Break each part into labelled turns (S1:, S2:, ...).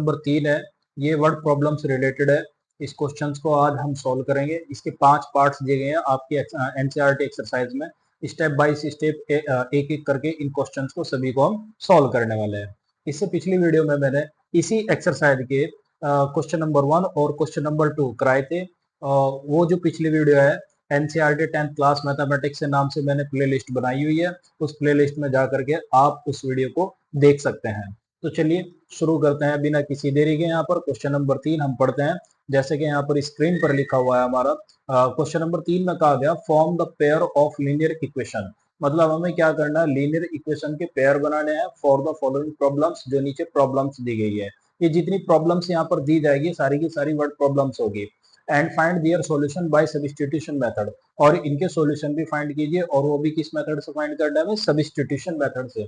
S1: Number 3 है, ये word problem से रिलेटेड है। इस क्वेश्चन को आज हम सॉल्व करेंगे। इसके 5 पार्ट्स दिए गए हैं आपकी एनसीईआरटी एक्सरसाइज में। स्टेप बाय स्टेप एक एक करके इन क्वेश्चंस को सभी को हम सॉल्व करने वाले हैं। इससे पिछली वीडियो में मैंने इसी एक्सरसाइज के क्वेश्चन नंबर 1 और क्वेश्चन नंबर 2 कराए थे। वो जो पिछली वीडियो है एनसीईआरटी 10th क्लास मैथमेटिक्स से नाम से मैंने प्लेलिस्ट बनाई हुई है, उस प्लेलिस्ट में जा करके आप उस वीडियो को देख सकते हैं। तो चलिए शुरू करते हैं बिना किसी देरी के। यहाँ पर क्वेश्चन नंबर 3 हम पढ़ते हैं। जैसे कि यहाँ पर स्क्रीन पर लिखा हुआ है हमारा क्वेश्चन नंबर 3 में कहा गया form the pair of linear equation. मतलब हमें क्या करना है, लीनियर इक्वेशन के पेयर बनाने हैं फॉर द फॉलोइंग प्रॉब्लम्स। जो नीचे प्रॉब्लम्स दी गई है, ये जितनी प्रॉब्लम्स यहाँ पर दी जाएगी सारी की सारी वर्ड प्रॉब्लम्स होगी। And find their solution by substitution method, और इनके सॉल्यूशन भी फाइंड कीजिए, और वो भी किस मेथड से फाइंड करना है, सब्स्टिट्यूशन मेथड से।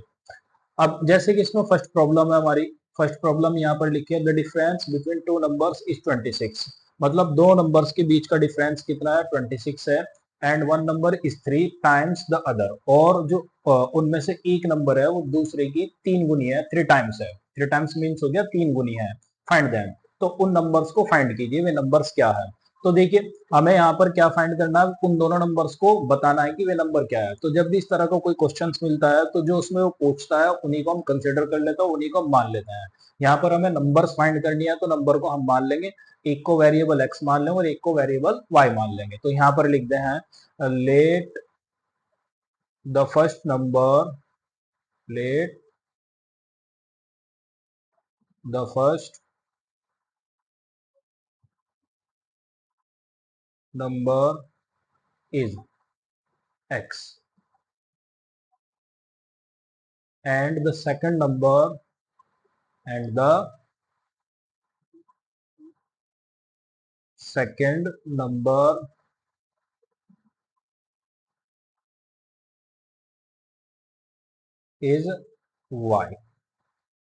S1: अब जैसे कि इसमें फर्स्ट प्रॉब्लम है हमारी, फर्स्ट प्रॉब्लम यहाँ पर लिखी है the difference between two numbers is 26। मतलब दो नंबर्स के बीच का डिफरेंस कितना है, 26 है। And one number is 3 times the other, और जो उनमें से एक नंबर है वो दूसरे की 3 गुनी है, 3 टाइम्स है। 3 टाइम्स मीन्स हो गया 3 गुनी है। फाइंड देम, तो उन नंबर्स को फाइंड कीजिए, वे नंबर्स क्या है। तो देखिए हमें यहाँ पर क्या फाइंड करना है, उन दोनों नंबर्स को बताना है कि वे नंबर क्या है। तो जब भी इस तरह का कोई क्वेश्चन मिलता है तो जो उसमें वो पूछता है उन्हीं को हम कंसिडर कर लेते हैं, उन्हीं को हम मान लेते हैं। यहाँ पर हमें नंबर्स फाइंड करनी है तो नंबर को हम मान लेंगे, एक को वेरिएबल एक्स मान लेंगे और एक को वेरिएबल वाई मान लेंगे। तो यहाँ पर लिखते हैं let the first number, let the first number is x and the second number and the second number is y।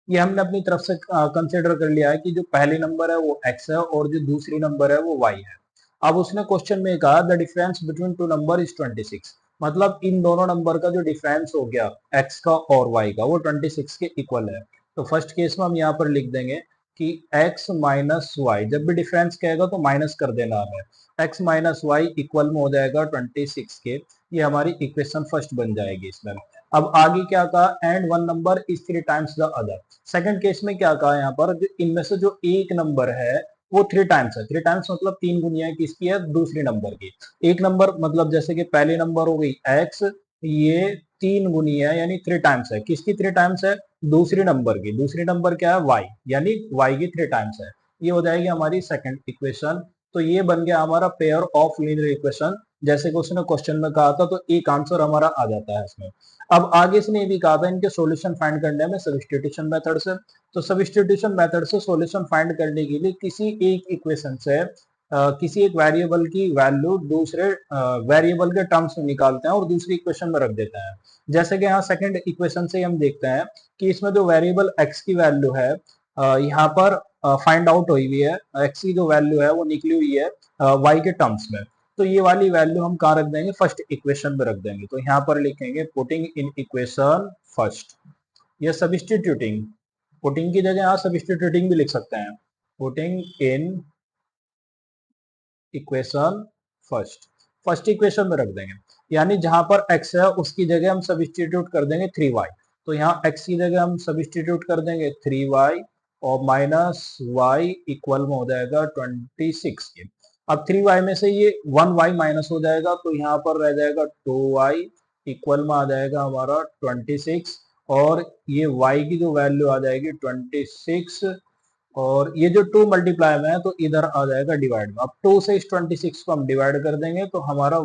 S1: ये हमने अपनी तरफ से कंसिडर कर लिया है कि जो पहली नंबर है वो x है और जो दूसरी नंबर है वो y है। अब उसने क्वेश्चन में कहा the difference between two number is 26। मतलब इन दोनों नंबर का जो डिफरेंस हो गया x का और y का वो 26 के इक्वल है। तो फर्स्ट केस में हम यहाँ पर लिख देंगे कि x माइनस वाई, जब भी डिफरेंस कहेगा तो माइनस कर देना हमें। x माइनस वाई इक्वल में हो जाएगा 26 के। ये हमारी इक्वेशन फर्स्ट बन जाएगी इसमें। अब आगे क्या कहा, and one number is 3 times the other. Second case में क्या कहा यहाँ पर, इनमें से जो एक नंबर है वो 3 टाइम्स है। 3 टाइम्स मतलब 3 गुनिया किसकी है, दूसरी नंबर की। एक नंबर मतलब जैसे कि पहले नंबर हो गई x, ये 3 गुनी है यानी 3 टाइम्स है। किसकी 3 टाइम्स है, दूसरी नंबर की। दूसरी नंबर क्या है, y, यानी y की 3 टाइम्स है। ये हो जाएगी हमारी सेकंड इक्वेशन। तो ये बन गया हमारा पेयर ऑफ लीनियर इक्वेशन, जैसे कि उसने क्वेश्चन में कहा था। तो एक आंसर हमारा आ जाता है इसमें। अब आगे इसने ये भी कहा था इनके सॉल्यूशन फाइंड करने में सब्स्टिट्यूशन मेथड से। तो सब्स्टिट्यूशन मेथड से सॉल्यूशन फाइंड करने के लिए किसी एक इक्वेशन से किसी एक वेरिएबल की वैल्यू दूसरे वेरिएबल के टर्म्स में निकालते हैं और दूसरी इक्वेशन में रख देते हैं। जैसे कि यहाँ सेकंड इक्वेशन से हम देखते हैं कि इसमें जो वेरिएबल x की वैल्यू है यहाँ पर फाइंड आउट हुई हुई है, x की जो वैल्यू है वो निकली हुई है y के टर्म्स में। तो ये वाली वैल्यू हम कहाँ रख देंगे, फर्स्ट इक्वेशन में रख देंगे। तो यहाँ पर लिखेंगे पुटिंग इन इक्वेशन फर्स्ट। ये सब्स्टिट्यूटिंग, पुटिंग की जगह आप सब्स्टिट्यूटिंग भी लिख सकते हैं। Putting in equation first, first equation में रख देंगे। यानी जहां पर x है उसकी जगह हम सब्स्टिट्यूट कर देंगे 3y। तो यहाँ x की जगह हम सब्स्टिट्यूट कर देंगे 3y और माइनस y इक्वल में हो जाएगा 26 के। अब 3y में से ये 1y माइनस हो जाएगा तो यहाँ पर रह जाएगा 2y इक्वल में आ जाएगा हमारा 26, और ये y की जो वैल्यू आ जाएगी 26, और ये जो 2 मल्टीप्लाई में है तो इधर आ जाएगा डिवाइड में। अब 2 से इस 26 को हम डिवाइड कर देंगे तो हमारा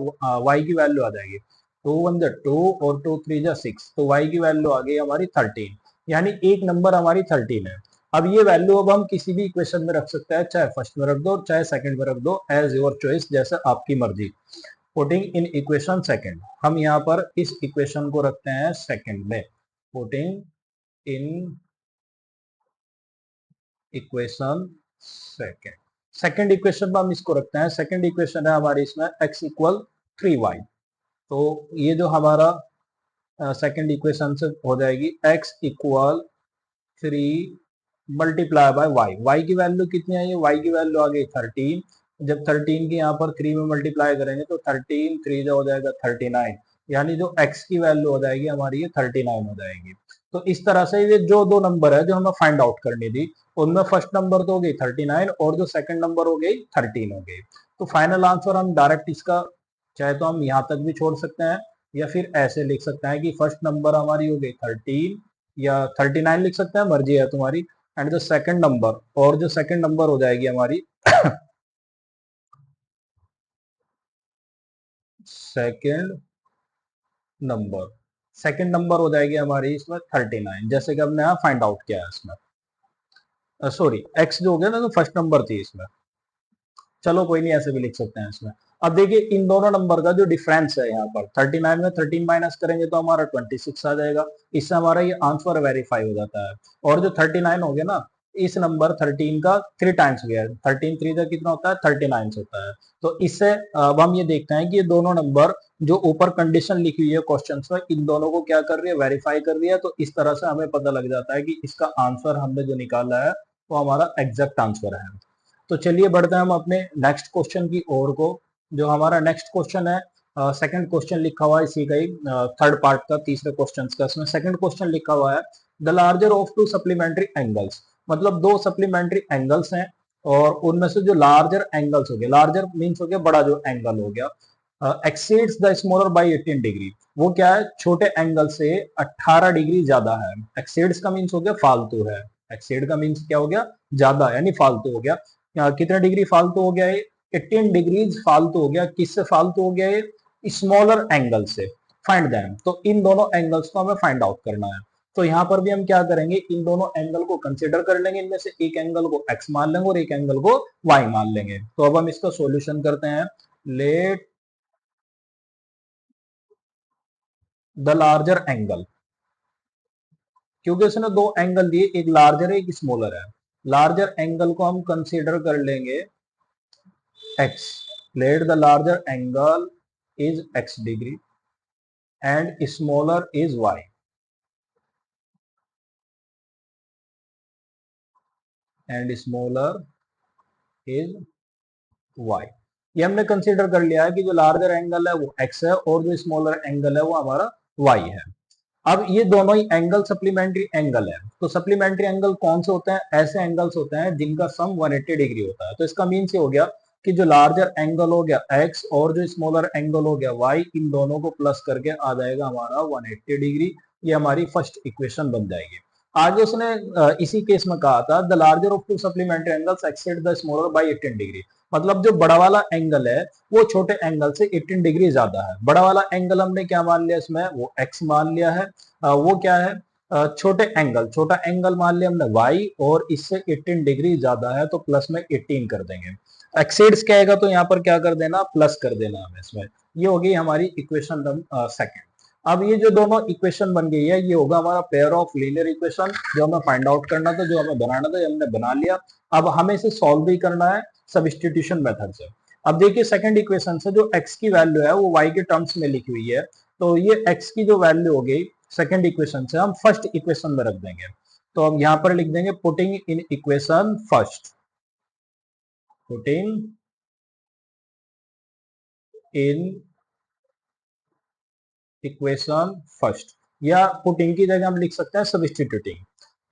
S1: y की वैल्यू आ जाएगी 2 1 2 और 2 3 6, तो y की वैल्यू आ गई हमारी 13। यानी एक नंबर हमारी 13 है। अब ये वैल्यू अब हम किसी भी इक्वेशन में रख सकते हैं, चाहे फर्स्ट में रख दो चाहे सेकंड में रख दो, एज योर चॉइस, जैसे आपकी मर्जी। पुटिंग इन इक्वेशन सेकंड, हम यहाँ पर इस इक्वेशन को रखते हैं सेकंड में। Putting in equation second, second equation में हम इसको रखते हैं। सेकंड इक्वेशन है हमारी इसमें x इक्वल 3y। तो ये जो हमारा सेकंड इक्वेशन से हो जाएगी x equal 3 multiply by y, y की वैल्यू कितनी आई है, वाई की वैल्यू आ गई 13, जब 13 की यहाँ पर 3 में मल्टीप्लाई करेंगे तो 13 3 जो हो जाएगा 39, यानी जो x की वैल्यू हो जाएगी हमारी ये 39 हो जाएगी। तो इस तरह से ये जो दो नंबर है जो हमें फाइंड आउट करनी थी, उनमें फर्स्ट नंबर तो हो गई 39 और जो सेकंड नंबर हो गई 13 हो गई। तो फाइनल आंसर हम डायरेक्ट इसका चाहे तो हम यहाँ तक भी छोड़ सकते हैं या फिर ऐसे लिख सकते हैं कि फर्स्ट नंबर हमारी हो गई 13 या 39 लिख सकते हैं, मर्जी है तुम्हारी। एंड जो सेकंड नंबर, और जो सेकंड नंबर हो जाएगी हमारी सेकंड नंबर, सेकंड नंबर हो जाएगी हमारी इसमें 39, जैसे कि हमने यहाँ फाइंड आउट किया है इसमें। सॉरी, एक्स जो हो गया ना, तो फर्स्ट नंबर थी इसमें, चलो कोई नहीं, ऐसे भी लिख सकते हैं इसमें। अब देखिए इन दोनों नंबर का जो डिफरेंस है यहाँ पर 39 में 13 माइनस करेंगे तो हमारा 26 आ जाएगा, इससे हमारा ये आंसर वेरीफाई हो जाता है। और जो 39 हो गया ना, इस नंबर 13 का 3 टाइम्स गया, 13 3 का कितना होता है 39 होता है। तो इससे अब हम ये देखते हैं कि ये दोनों नंबर जो ऊपर कंडीशन लिखी हुई है क्वेश्चन में, इन दोनों को क्या कर रही है, वेरीफाई कर रही है। तो इस तरह से हमें पता लग जाता है कि इसका आंसर हमने जो निकाला है वो हमारा एग्जैक्ट आंसर है। तो चलिए बढ़ते हैं हम अपने नेक्स्ट क्वेश्चन की ओर को। जो हमारा नेक्स्ट क्वेश्चन है, सेकंड क्वेश्चन लिखा हुआ है इसी का ही, थर्ड पार्ट का, तीसरे क्वेश्चन का, इसमें सेकंड क्वेश्चन लिखा हुआ है the larger of to supplementary angles, मतलब दो सप्लीमेंट्री एंगल्स हैं और उनमें से जो लार्जर एंगल्स हो गया, लार्जर मीन्स हो गया बड़ा जो एंगल हो गया, exceeds the smaller by 18 degree, वो क्या है, छोटे एंगल से 18 डिग्री ज्यादा है। एक्सीड्स का मीन्स हो गया फालतू है, एक्सीड का मीन्स क्या हो गया, ज्यादा यानी फालतू हो गया। कितने डिग्री फालतू हो गया है, 18 डिग्रीज फालतू हो गया, किससे फालतू हो गया है, स्मॉलर एंगल से। फाइंड देम, तो इन दोनों एंगल्स को हमें फाइंड आउट करना है। तो यहाँ पर भी हम क्या करेंगे, इन दोनों एंगल को कंसिडर कर लेंगे, इनमें से एक एंगल को x मान लेंगे और एक एंगल को y मान लेंगे। तो अब हम इसका सॉल्यूशन करते हैं। लेट द लार्जर एंगल, क्योंकि उसने दो एंगल दिए, एक लार्जर है एक स्मॉलर है, लार्जर एंगल को हम कंसिडर कर लेंगे x, let the larger angle is x degree and smaller is y, and smaller is y। ये हमने कंसीडर कर लिया है कि जो लार्जर एंगल है वो x है और जो स्मॉलर एंगल है वो हमारा y है। अब ये दोनों ही एंगल सप्लीमेंट्री एंगल है, तो सप्लीमेंट्री एंगल कौन से होते हैं, ऐसे एंगल्स होते हैं जिनका सम 180 डिग्री होता है। तो इसका मीन्स ये हो गया कि जो लार्जर एंगल हो गया x और जो स्मॉलर एंगल हो गया y, इन दोनों को प्लस करके आ जाएगा हमारा 180 डिग्री। ये हमारी फर्स्ट इक्वेशन बन जाएगी। आगे उसने इसी केस में कहा था the larger of to supplementary angles exceed the smaller by 18 degree, मतलब जो बड़ा वाला एंगल है वो छोटे एंगल से 18 डिग्री ज्यादा है। बड़ा वाला एंगल हमने क्या मान लिया इसमें, वो x मान लिया है, वो क्या है, छोटे एंगल, छोटा एंगल मान लिया हमने y और इससे 18 डिग्री ज्यादा है तो प्लस में 18 कर देंगे। एक्सीड्स क्या आएगा तो यहाँ पर क्या कर देना, प्लस कर देना हमें इसमें। ये होगी हमारी इक्वेशन सेकंड। अब ये जो दोनों इक्वेशन बन गई है ये होगा हमारा पेयर ऑफ लीनियर इक्वेशन, जो हमें फाइंड आउट करना था, जो हमें बनाना था, ये हमने बना लिया। अब हमें इसे सॉल्व भी करना है सब्स्टिट्यूशन मेथड से। अब देखिए सेकंड इक्वेशन से जो x की वैल्यू है वो y के टर्म्स में लिखी हुई है, तो ये x की जो वैल्यू हो गई सेकंड इक्वेशन से हम फर्स्ट इक्वेशन में रख देंगे। तो अब यहाँ पर लिख देंगे putting in equation first, putting in equation first, या पुटिंग की जगह हम लिख सकते हैं सब्स्टिट्यूटिंग।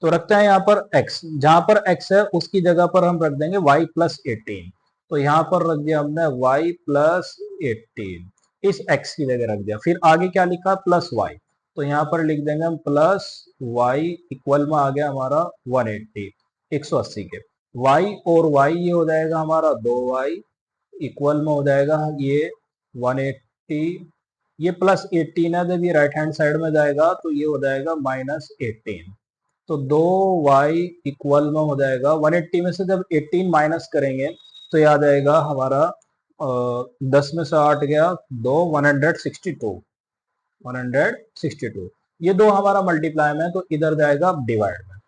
S1: तो रखते हैं यहाँ पर x, जहां पर x है उसकी जगह पर हम रख देंगे y प्लस 18। तो यहाँ पर रख दिया हमने y प्लस 18, इस x की जगह रख दिया। फिर आगे क्या लिखा, प्लस y, तो यहाँ पर लिख देंगे हम प्लस y इक्वल में आ गया हमारा 180, 180 के। y और y ये हो जाएगा हमारा 2y इक्वल में हो जाएगा ये 180, ये प्लस 18 है, जब ये राइट हैंड साइड में जाएगा तो ये हो जाएगा माइनस 18। तो 2y इक्वल में हो जाएगा 180 में से जब 18 माइनस करेंगे तो ये आ जाएगा हमारा 10 में से 8 गया 2, 162, 162। ये दो हमारा मल्टीप्लाई में है तो इधर जाएगा डिवाइड में,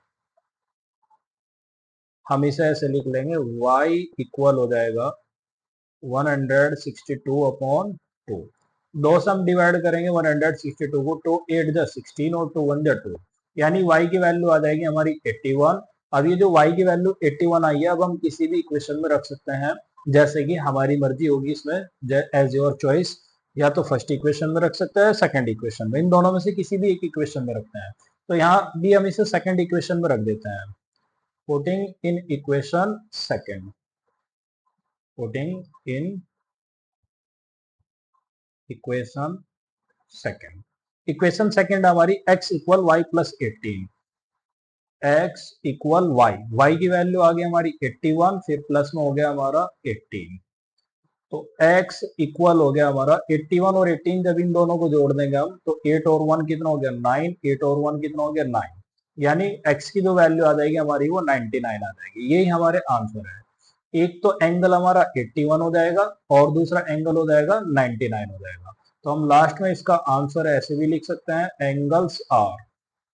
S1: हम इसे ऐसे लिख लेंगे y इक्वल हो जाएगा 162 अपॉन 2, दो से हम डिवाइड करेंगे 162 को, 2 8 जा 16 और 2 1 जा 2, यानी y की वैल्यू आ जाएगी हमारी 81 अब ये जो y की वैल्यू 81 आई है, अब हम किसी भी इक्वेशन में रख सकते हैं, जैसे कि हमारी मर्जी होगी इसमें, एज योर चॉइस। या तो फर्स्ट इक्वेशन में रख सकते हैं, सेकंड इक्वेशन में, इन दोनों में से किसी भी एक इक्वेशन में रखते हैं। तो यहाँ भी हम इसे सेकंड इक्वेशन में रख देते हैं। Putting in equation second, putting in equation second. Equation second हमारी x equal y plus 18, x equal y की वैल्यू आ गई हमारी 81, फिर प्लस में हो गया हमारा 18। तो x इक्वल हो गया हमारा 81 और 18, जब इन दोनों को जोड़ देंगे हम तो 8 और 1 कितना हो गया 9, 8 और 1 कितना हो गया 9, यानी x की जो वैल्यू आ जाएगी हमारी वो 99 आ जाएगी। यही हमारे आंसर है। एक तो एंगल हमारा 81 हो जाएगा और दूसरा एंगल हो जाएगा 99 हो जाएगा। तो हम लास्ट में इसका आंसर ऐसे भी लिख सकते हैं, एंगल्स आर,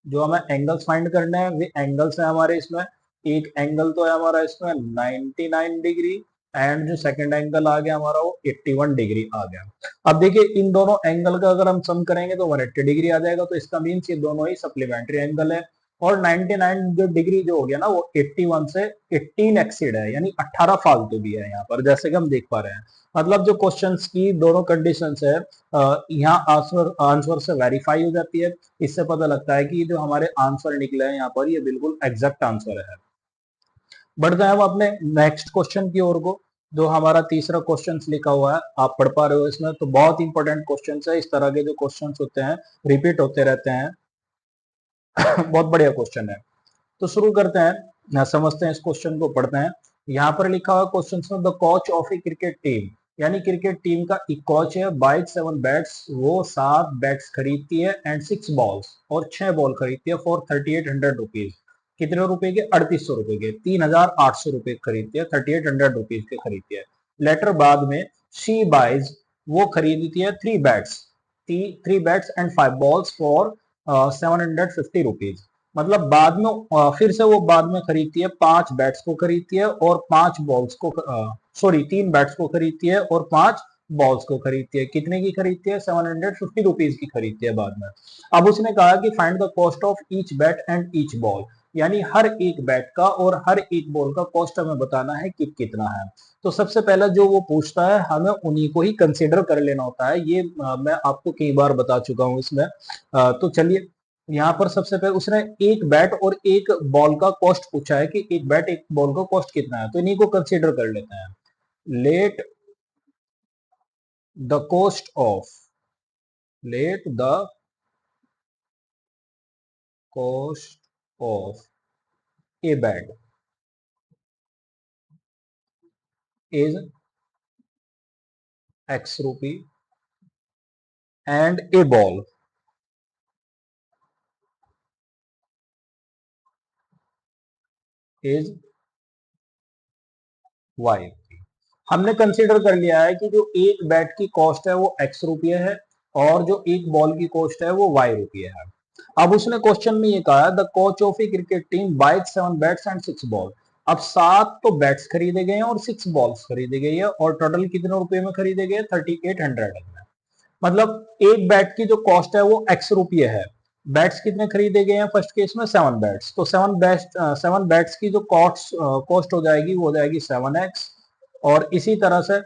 S1: जो हमें एंगल्स फाइंड करने हैं वे एंगल्स है हमारे इसमें। एक एंगल तो है हमारा इसमें 99 डिग्री, एंड जो सेकंड एंगल आ गया हमारा वो 81 डिग्री आ गया। अब देखिए इन दोनों एंगल का अगर हम सम करेंगे तो 180 डिग्री आ जाएगा, तो इसका मीन्स ये दोनों ही सप्लीमेंट्री एंगल है। और 99 जो डिग्री जो हो गया ना वो 81 से 18 एक्सीड है, यानी 18 फालतू भी है यहाँ पर, जैसे कि हम देख पा रहे हैं। मतलब जो क्वेश्चंस की दोनों कंडीशंस है यहाँ आंसर आंसर से वेरीफाई हो जाती है। इससे पता लगता है कि जो हमारे आंसर निकले हैं यहाँ पर ये बिल्कुल एग्जैक्ट आंसर है। बढ़ते हैं हम अपने नेक्स्ट क्वेश्चन की ओर को, जो हमारा तीसरा क्वेश्चन लिखा हुआ है, आप पढ़ पा रहे हो इसमें, तो बहुत इंपॉर्टेंट क्वेश्चन है। इस तरह के जो क्वेश्चन होते हैं रिपीट होते रहते हैं। बहुत बढ़िया क्वेश्चन है। तो शुरू करते हैं, समझते हैं इस क्वेश्चन को, पढ़ते हैं। यहाँ पर लिखा हुआ क्वेश्चन में, the coach of a cricket team, यानी क्रिकेट टीम का एक कोच है, बाइट 7 बैट्स, वो 7 बैट्स खरीदती है एंड 6 बॉल्स, और 6 बॉल खरीदती है फॉर 3800 रुपीज। कितने रुपए के? 3800 रुपए के, 3800 रुपए खरीदती है, 3800 रुपीज के खरीदती है। लेटर बाद में शी बाइज, वो खरीदती है 3 bats, 3 bats and 5 balls for 750 rupees. मतलब बाद में फिर से वो बाद में खरीदती है, 5 बैट्स को खरीदती है और 5 बॉल्स को, सॉरी 3 बैट्स को खरीदती है और 5 बॉल्स को खरीदती है। कितने की खरीदती है? 750 रुपीज की खरीदती है बाद में। अब उसने कहा कि find the cost of each bat and each ball, यानी हर एक बैट का और हर एक बॉल का कॉस्ट हमें बताना है कि कितना है। तो सबसे पहला जो वो पूछता है हमें उन्हीं को ही कंसिडर कर लेना होता है। ये मैं आपको कई बार बता चुका हूं इसमें। तो चलिए, यहाँ पर सबसे पहले उसने एक बैट और एक बॉल का कॉस्ट पूछा है कि एक बैट एक बॉल का कॉस्ट कितना है, तो इन्हीं को कंसीडर कर लेते हैं। Let the cost of, let the cost of a bat is x rupee and a ball is y. हमने कंसीडर कर लिया है कि जो एक बैट की कॉस्ट है वो एक्स रुपये है और जो एक बॉल की कॉस्ट है वो वाई रुपये है। अब उसने क्वेश्चन में ये कहा, the coach of a cricket team bite 7 bats and 6 ball. अब 7 तो बैट्स खरीदे गए हैं और 6 बॉल्स खरीदे गई है, और टोटल कितने रुपए में खरीदे गए? 3800 में। मतलब एक बैट की जो कॉस्ट है वो एक्स रुपये है। बैट्स कितने खरीदे गए हैं फर्स्ट केस में? 7 बैट्स। तो 7 बैट्स की जो कॉस्ट हो जाएगी वो हो जाएगी 7x। और इसी तरह से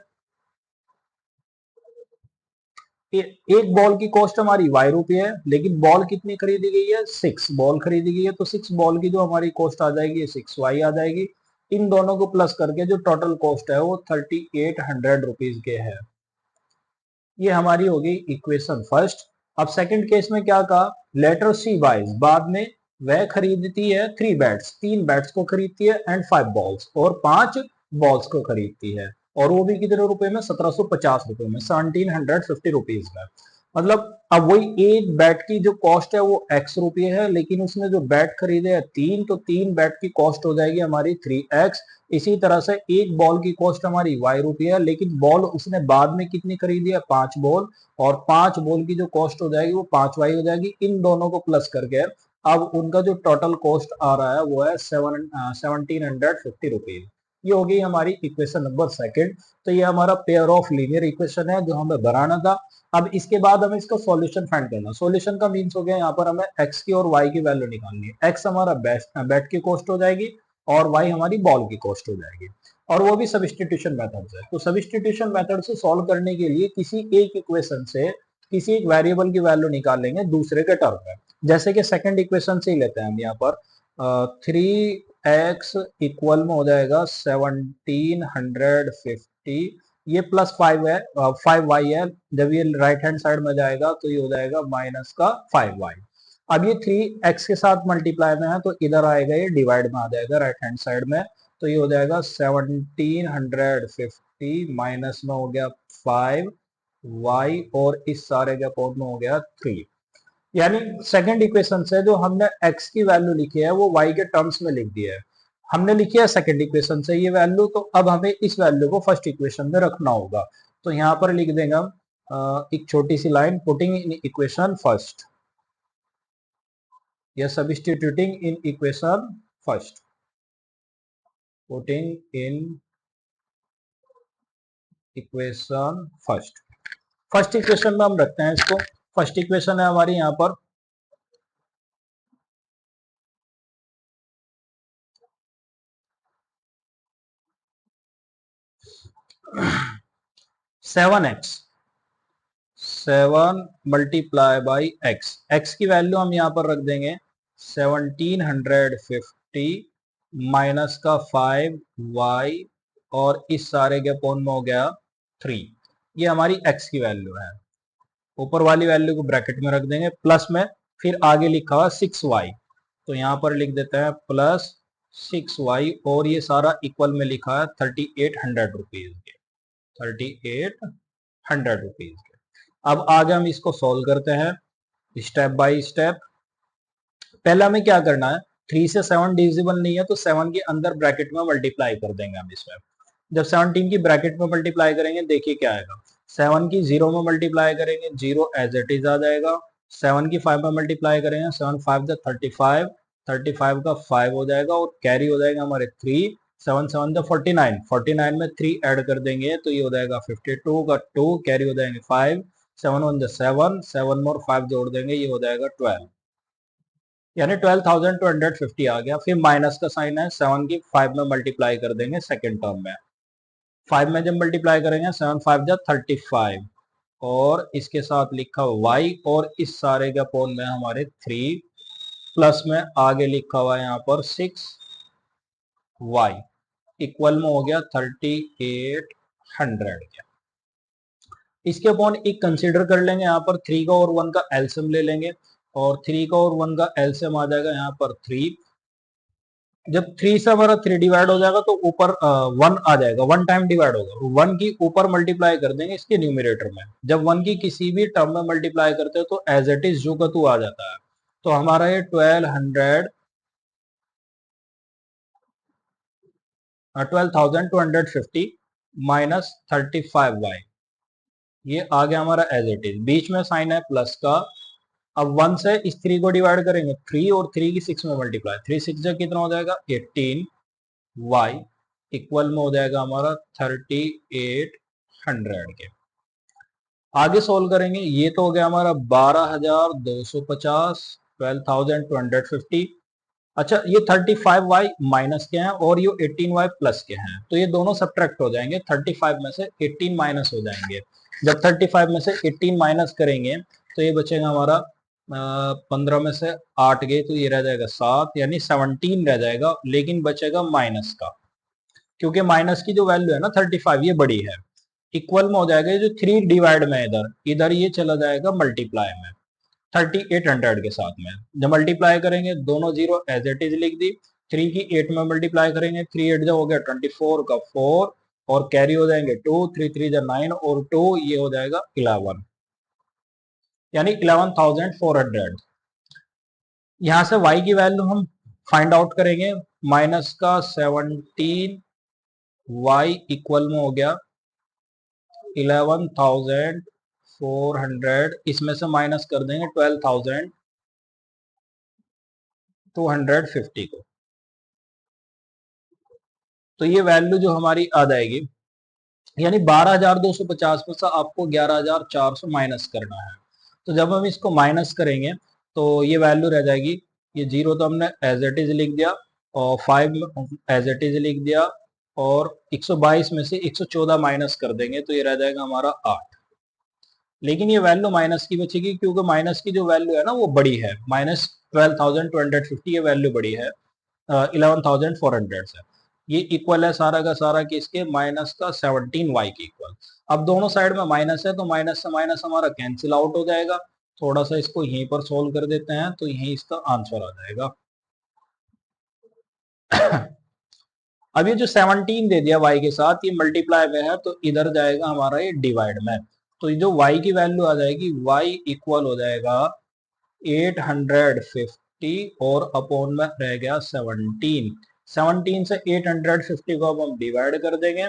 S1: एक बॉल की कॉस्ट हमारी वाई रुपये है, लेकिन बॉल कितनी खरीदी गई है? 6 बॉल खरीदी गई है, तो 6 बॉल की जो हमारी कॉस्ट आ जाएगी 6y आ जाएगी। इन दोनों को प्लस करके जो टोटल कॉस्ट है वो 3800 रुपीज के है। ये हमारी होगी इक्वेशन फर्स्ट। अब सेकंड केस में क्या कहा? लेटर सी बाइज, बाद में वह खरीदती है 3 बैट्स, 3 बैट्स को खरीदती है एंड 5 बॉल्स, और 5 बॉल्स को खरीदती है, और वो भी कितने रुपए में? 1750 रुपए में, 1750 रुपीज में। मतलब अब वही एक बैट की जो कॉस्ट है वो एक्स रुपये है, लेकिन उसने जो बैट खरीदे हैं 3, तो 3 बैट की कॉस्ट हो जाएगी हमारी 3x। इसी तरह से एक बॉल की कॉस्ट हमारी वाई रुपये है, लेकिन बॉल उसने बाद में कितनी खरीदी है? 5 बॉल, और 5 बॉल की जो कॉस्ट हो जाएगी वो 5y हो जाएगी। इन दोनों को प्लस करके अब उनका जो टोटल कॉस्ट आ रहा है वो है 1750 रुपीज। ये हो गई हमारी इक्वेशन नंबर सेकंड। तो ये हमारा पेयर ऑफ लीनियर इक्वेशन है जो हमें बनाना था। अब इसके बाद हमें इसका सॉल्यूशन फाइंड करना। सॉल्यूशन का मीन्स हो गया यहाँ पर हमें एक्स की और वाई की वैल्यू निकालनी है। एक्स हमारा बैट की कॉस्ट हो जाएगी और वाई हमारी बॉल की कॉस्ट हो जाएगी, और वो भी सब्स्टिट्यूशन मेथड से। तो सब्स्टिट्यूशन मेथड से सॉल्व करने के लिए किसी एक इक्वेशन से किसी एक वेरिएबल की वैल्यू निकाल लेंगे दूसरे के टर्म में। जैसे कि सेकंड इक्वेशन से ही लेते हैं हम यहाँ पर 3x इक्वल में हो जाएगा 1750, ये +5 है, 5y है। जब ये राइट हैंड साइड में जाएगा तो ये हो जाएगा माइनस का 5y। अब ये 3x के साथ मल्टीप्लाई में है तो इधर आएगा, ये डिवाइड में आ जाएगा राइट हैंड साइड में। तो ये हो जाएगा 1750 माइनस में हो गया 5y और इस सारे के अपोन में हो गया 3। यानी सेकंड इक्वेशन से जो हमने x की वैल्यू लिखी है वो y के टर्म्स में लिख दिया है। हमने लिखी है सेकंड इक्वेशन से ये वैल्यू, तो अब हमें इस वैल्यू को फर्स्ट इक्वेशन में रखना होगा। तो यहाँ पर लिख देंगे हम एक छोटी सी line, putting in equation first या substituting in equation first. Putting in equation first, first equation में हम रखते हैं इसको। फर्स्ट इक्वेशन है हमारी यहाँ पर 7x 7 multiply by x. X की वैल्यू हम यहाँ पर रख देंगे 1750 माइनस का 5y और इस सारे के अपोन में हो गया 3। ये हमारी एक्स की वैल्यू है। ऊपर वाली वैल्यू को ब्रैकेट में रख देंगे प्लस में, फिर आगे लिखा हुआ 6y, तो यहाँ पर लिख देते हैं प्लस 6y और ये सारा इक्वल में लिखा है 3800 रुपीज के, 3800 रुपीज के। अब आगे हम इसको सॉल्व करते हैं स्टेप बाय स्टेप। पहले हमें क्या करना है, 3 से 7 डिविजिबल नहीं है तो 7 के अंदर ब्रैकेट में मल्टीप्लाई कर देंगे हम इसमें। जब 17 की ब्रैकेट में मल्टीप्लाई करेंगे देखिए क्या आएगा, 7 की 0 में मल्टीप्लाई करेंगे 0 एज इट इज आ जाएगा। 7 की 5 में मल्टीप्लाई करेंगे 7 5 जा 35, 35 का 5 हो जाएगा और कैरी हो जाएगा हमारे 3। 7 7 जा 49, 49 में 3 ऐड कर देंगे तो ये हो जाएगा 52 का 2, कैरी हो जाएंगे 5। 7 1 जा 7, 7 में और 5 जोड़ देंगे ये हो जाएगा 12, यानी 12,250 आ गया। फिर माइनस का साइन है, 7 की 5 में मल्टीप्लाई कर देंगे सेकेंड टर्म में। 5 में जब मल्टीप्लाई करेंगे 7 5 जा 35 और इसके साथ लिखा y और इस सारे के अपोन में हमारे 3 प्लस में आगे लिखा हुआ है यहाँ पर 6y इक्वल में हो गया 3800 के। इसके अपोन एक कंसीडर कर लेंगे, यहाँ पर 3 का और 1 का एलसीएम ले लेंगे और 3 का और 1 का एलसीएम आ जाएगा यहाँ पर 3। जब 3 से हमारा 3 डिवाइड हो जाएगा तो ऊपर 1 आ जाएगा, 1 टाइम डिवाइड होगा, 1 की ऊपर मल्टीप्लाई कर देंगे इसके न्यूमरेटर में। जब 1 की किसी भी टर्म में मल्टीप्लाई करते हैं तो एज इट इज जो का तू आ जाता है। तो हमारा ये 12,250 माइनस 35y, ये आ गया हमारा एज इट इज। बीच में साइन है प्लस का। अब 1 से इस 3 को डिवाइड करेंगे 3 और 3 की 6 में मल्टीप्लाई, 3 6 जा कितना हो जाएगा 18y इक्वल में हो जाएगा हमारा 3800 के। आगे सोल्व करेंगे, ये तो हो गया हमारा 12,250, 12,250। अच्छा ये 35y माइनस के हैं और ये 18y प्लस के हैं, तो ये दोनों सब्ट्रैक्ट हो जाएंगे। 35 में से 18 माइनस हो जाएंगे। जब 35 में से 18 माइनस करेंगे तो ये बचेगा हमारा 15 में से 8 गए तो ये रह जाएगा 7, यानी 17 रह जाएगा, लेकिन बचेगा माइनस का, क्योंकि माइनस की जो वैल्यू है ना 35 ये बड़ी है। इक्वल में हो जाएगा, ये जो 3 डिवाइड में इधर इधर ये चला जाएगा मल्टीप्लाई में 3800 के साथ में। जब मल्टीप्लाई करेंगे दोनों जीरो एज इट इज लिख दी। 3 की 8 में मल्टीप्लाई करेंगे 3 8 जो हो गया 24 का 4 और कैरी हो जाएंगे 2, 3 3 जा 9 और 2 ये हो जाएगा 11, यानी 11,400। यहाँ से y की वैल्यू हम फाइंड आउट करेंगे, माइनस का 17 y इक्वल में हो गया 11,400, इसमें से माइनस कर देंगे 12,250 को, तो ये वैल्यू जो हमारी आ जाएगी, यानी 12,250 में से आपको 11,400 माइनस करना है। तो जब हम इसको माइनस करेंगे तो ये वैल्यू रह जाएगी, ये जीरो तो हमने एज इट इज लिख दिया और 5 एज इट इज लिख दिया, और 122 में से 114 माइनस कर देंगे तो ये रह जाएगा हमारा 8। लेकिन ये वैल्यू माइनस की बचेगी क्योंकि माइनस की जो वैल्यू है ना वो बड़ी है, -12,250 ये वैल्यू बड़ी है 11,400 से। ये इक्वल है सारा का सारा किसके, माइनस का 17y के इक्वल। अब दोनों साइड में माइनस है तो माइनस से माइनस हमारा कैंसिल आउट हो जाएगा। थोड़ा सा इसको यहीं पर सोल्व कर देते हैं तो यहीं इसका आंसर आ जाएगा। अब ये जो 17 दे दिया y के साथ, ये मल्टीप्लाई में है तो इधर जाएगा हमारा ये डिवाइड में। तो ये जो y की वैल्यू आ जाएगी, y इक्वल हो जाएगा 850 और अपॉन में रह गया 17। 17 से 850 को अब हम डिवाइड कर देंगे,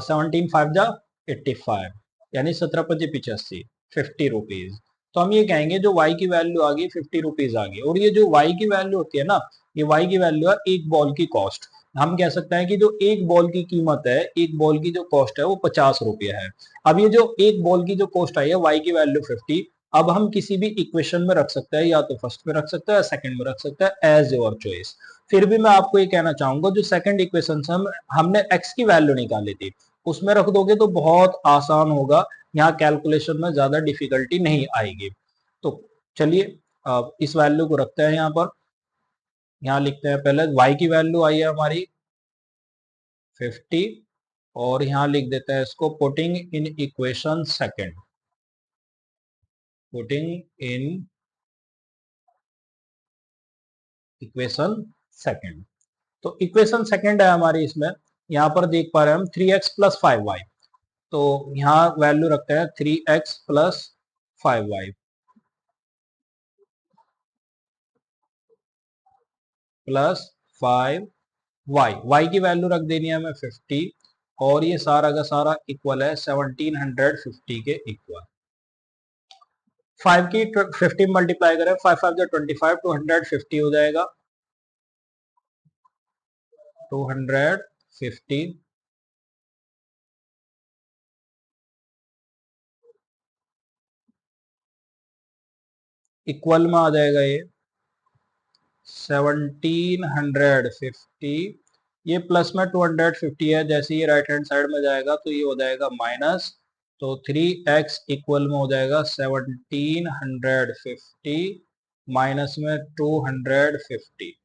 S1: 17 5 जा 85, यानी 17 5 85, 50 रुपीज। तो हम ये कहेंगे जो y की वैल्यू आ गई 50 रुपीज आ गई। और ये जो y की वैल्यू होती है ना, ये y की वैल्यू है एक बॉल की कॉस्ट। हम कह सकते हैं कि जो एक बॉल की कीमत है, एक बॉल की जो कॉस्ट है वो 50 रुपया है। अब ये जो एक बॉल की जो कॉस्ट आई है y की वैल्यू 50, अब हम किसी भी इक्वेशन में रख सकते हैं, या तो फर्स्ट में रख सकते हैं या सेकंड में रख सकते हैं, एज योर चॉइस। फिर भी मैं आपको ये कहना चाहूंगा, जो सेकंड इक्वेशन से हमने x की वैल्यू निकाली थी उसमें रख दोगे तो बहुत आसान होगा, यहाँ कैलकुलेशन में ज्यादा डिफिकल्टी नहीं आएगी। तो चलिए इस वैल्यू को रखते हैं यहाँ पर, यहाँ लिखते हैं पहले y की वैल्यू आई है हमारी 50, और यहाँ लिख देते हैं इसको putting in equation second, putting in equation second. तो इक्वेशन सेकंड है हमारी, इसमें यहाँ पर देख पा रहे हैं हम 3x प्लस 5y। तो यहाँ वैल्यू रखते हैं 3x plus 5y plus 5y। y की वैल्यू रख देनी है हमें 50, और ये सारा का सारा इक्वल है 1750 के इक्वल। 5 की 50 मल्टीप्लाई करें, 5 5 जो 25, 250 हो जाएगा, 250 इक्वल में आ जाएगा ये 1750। ये प्लस में 250 है, जैसे ये राइट हैंड साइड में जाएगा तो ये हो जाएगा माइनस, तो 3x इक्वल में हो जाएगा 1750 माइनस में 250।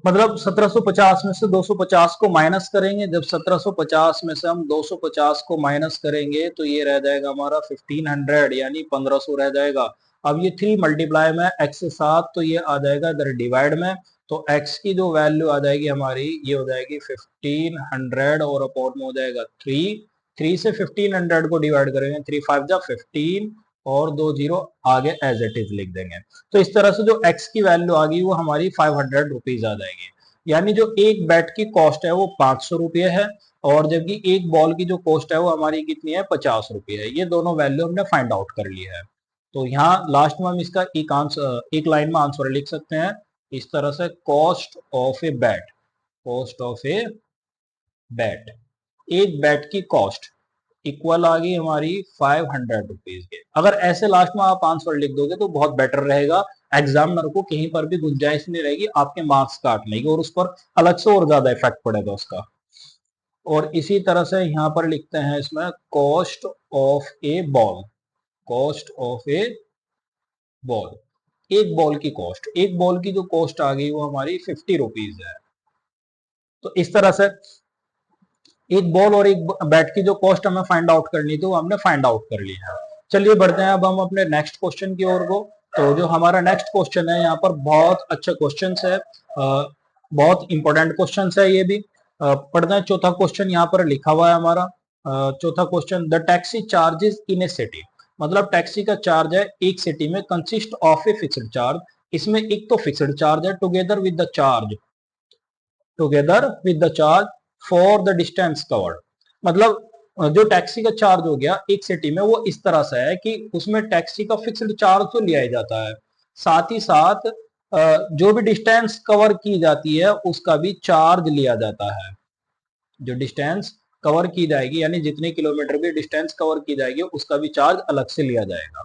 S1: मतलब 1750 में से 250 को माइनस करेंगे, जब 1750 में से हम 250 को माइनस करेंगे तो ये रह जाएगा हमारा 1500, यानी 1500 रह जाएगा। अब ये 3 मल्टीप्लाई में x के साथ, तो ये आ जाएगा इधर डिवाइड में, तो x की जो वैल्यू आ जाएगी हमारी, ये हो जाएगी 1500 और अपॉन में हो जाएगा 3 से 1500 को डिवाइड करेंगे, 3 5 जा 15 और 2 जीरो आगे एज इट इज लिख देंगे। तो इस तरह से जो x की वैल्यू आ गई वो हमारी 500 रुपीज आ जाएगी। यानी जो एक बैट की कॉस्ट है वो 500 रुपये है, और जबकि एक बॉल की जो कॉस्ट है वो हमारी कितनी है, 50 रुपये है। ये दोनों वैल्यू हमने फाइंड आउट कर ली है। तो यहाँ लास्ट में हम इसका एक आंसर, एक लाइन में आंसर लिख सकते हैं इस तरह से, cost of a bat, cost of a bat, एक बैट की कॉस्ट इक्वल आ गई हमारी 500 रुपीज के। अगर ऐसे लास्ट में आप आंसर लिख दोगे तो बहुत बेटर रहेगा, एग्जामिनर को कहीं पर भी गुंजाइश नहीं रहेगी आपके मार्क्स काटने की, और उस पर अलग से और ज्यादा इफेक्ट पड़ेगा उसका। और इसी तरह से यहाँ पर लिखते हैं इसमें cost of A ball, cost of A ball, एक बॉल की कॉस्ट, एक बॉल की जो कॉस्ट आ गई वो हमारी 50 रुपीज है। तो इस तरह से एक बॉल और एक बैट की जो कॉस्ट हमें फाइंड आउट करनी थी वो हमने फाइंड आउट कर ली है। चलिए बढ़ते हैं अब हम अपने नेक्स्ट क्वेश्चन की ओर को। तो जो हमारा नेक्स्ट क्वेश्चन है, यहाँ पर बहुत अच्छा क्वेश्चन है, बहुत इंपॉर्टेंट क्वेश्चन है ये भी। पढ़ते हैं चौथा क्वेश्चन, यहाँ पर लिखा हुआ है हमारा चौथा question, the taxi charges in A city. मतलब टैक्सी का चार्ज है एक सिटी में, consist of a fixed charge. इसमें एक तो फिक्स्ड चार्ज है, together with the charge, together with the charge for the distance covered. मतलब जो टैक्सी का चार्ज हो गया एक सिटी में, वो इस तरह से है कि उसमें टैक्सी का फिक्स्ड चार्ज तो लिया ही जाता है, साथ ही साथ जो भी डिस्टेंस कवर की जाती है उसका भी चार्ज लिया जाता है। जो डिस्टेंस कवर की जाएगी यानी जितने किलोमीटर भी डिस्टेंस कवर की जाएगी उसका भी चार्ज अलग से लिया जाएगा।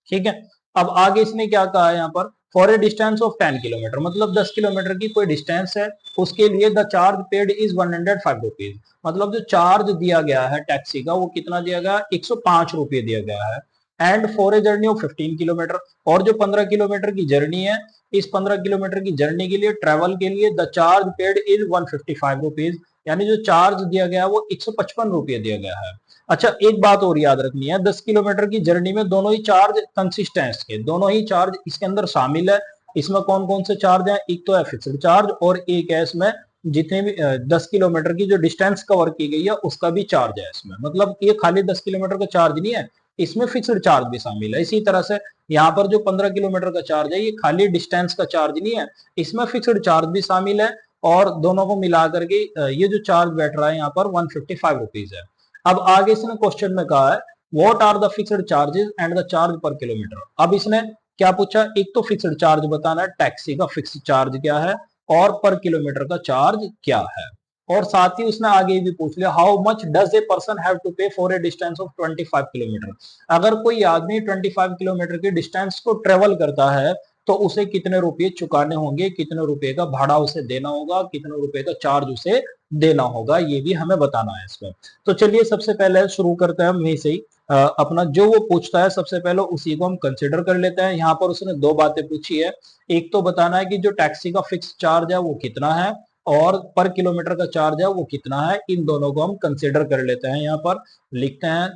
S1: ठीक है। अब आगे इसने क्या कहा है यहाँ पर, for a distance of 10 kilometre, मतलब 10 किलोमीटर की कोई डिस्टेंस है उसके लिए the charge paid is 105 rupees. मतलब जो चार्ज दिया गया है टैक्सी का वो कितना दिया गया, 105 रुपये दिया गया है। And for a journey of 15 kilometre, और जो 15 किलोमीटर की जर्नी है, इस 15 किलोमीटर की जर्नी के लिए ट्रेवल के लिए the charge paid is 155 rupees, यानी जो चार्ज दिया गया है वो 155 रुपये दिया गया है। अच्छा एक बात और याद रखनी है, 10 किलोमीटर की जर्नी में दोनों ही चार्ज कंसिस्टेंस के, दोनों ही चार्ज इसके अंदर शामिल है। इसमें कौन कौन से चार्ज हैं, एक तो है फिक्स्ड चार्ज और एक है इसमें जितने भी 10 किलोमीटर की जो डिस्टेंस कवर की गई है उसका भी चार्ज है इसमें। मतलब ये खाली 10 किलोमीटर का चार्ज नहीं है, इसमें फिक्स्ड चार्ज भी शामिल है। इसी तरह से यहाँ पर जो 15 किलोमीटर का चार्ज है ये खाली डिस्टेंस का चार्ज नहीं है, इसमें फिक्स्ड चार्ज भी शामिल है। और दोनों को मिला करके ये जो चार्ज बैठ रहा है यहाँ पर 155 रुपीज है। अब आगे इसने क्वेश्चन में कहा है what are the fixed charges and the charge per kilometre. अब इसने क्या पूछा, एक तो फिक्स्ड चार्ज बताना है, टैक्सी का फिक्स्ड चार्ज क्या है और पर किलोमीटर का चार्ज क्या है। और साथ ही उसने आगे भी पूछ लिया how much does a person have to pay for a distance of 25 kilometre. अगर कोई आदमी 25 किलोमीटर की डिस्टेंस को ट्रेवल करता है तो उसे कितने रुपए चुकाने होंगे, कितने रुपए का भाड़ा उसे देना होगा, कितने रुपए का चार्ज उसे देना होगा, ये भी हमें बताना है इसमें। तो चलिए सबसे पहले शुरू करते हैं वहीं से ही। अपना जो वो पूछता है सबसे पहले उसी को हम कंसिडर कर लेते हैं। यहाँ पर उसने दो बातें पूछी है, एक तो बताना है कि जो टैक्सी का फिक्स चार्ज है वो कितना है और पर किलोमीटर का चार्ज है वो कितना है। इन दोनों को हम कंसिडर कर लेते हैं। यहाँ पर लिखते हैं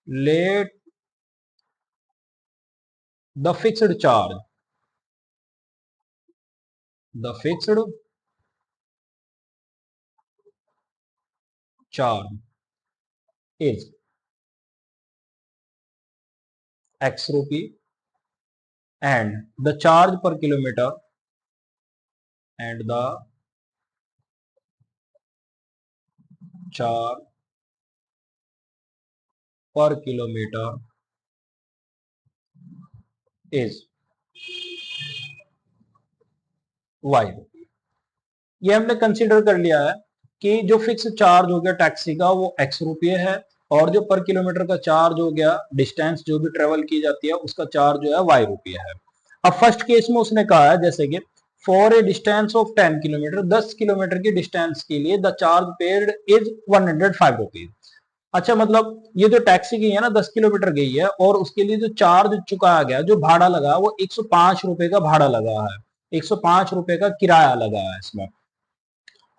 S1: let the fixed charge, the fixed charge is x rupee and the charge per kilometre and the charge per kilometre is why. ये हमने कंसीडर कर लिया है कि जो फिक्स चार्ज हो गया टैक्सी का वो एक्स रुपये है और जो पर किलोमीटर का चार्ज हो गया डिस्टेंस जो भी ट्रेवल की जाती है उसका चार्ज जो है वाई रुपये है। अब फर्स्ट केस में उसने कहा है जैसे कि for a distance of 10 kilometre, 10 kilometre की डिस्टेंस के लिए the charge paid is 105 rupees. अच्छा मतलब ये जो टैक्सी गई है ना 10 किलोमीटर गई है और उसके लिए जो चार्ज चुकाया गया, जो भाड़ा लगा वो 105 रुपए का भाड़ा लगा है, 105 रुपए का किराया लगा है इसमें।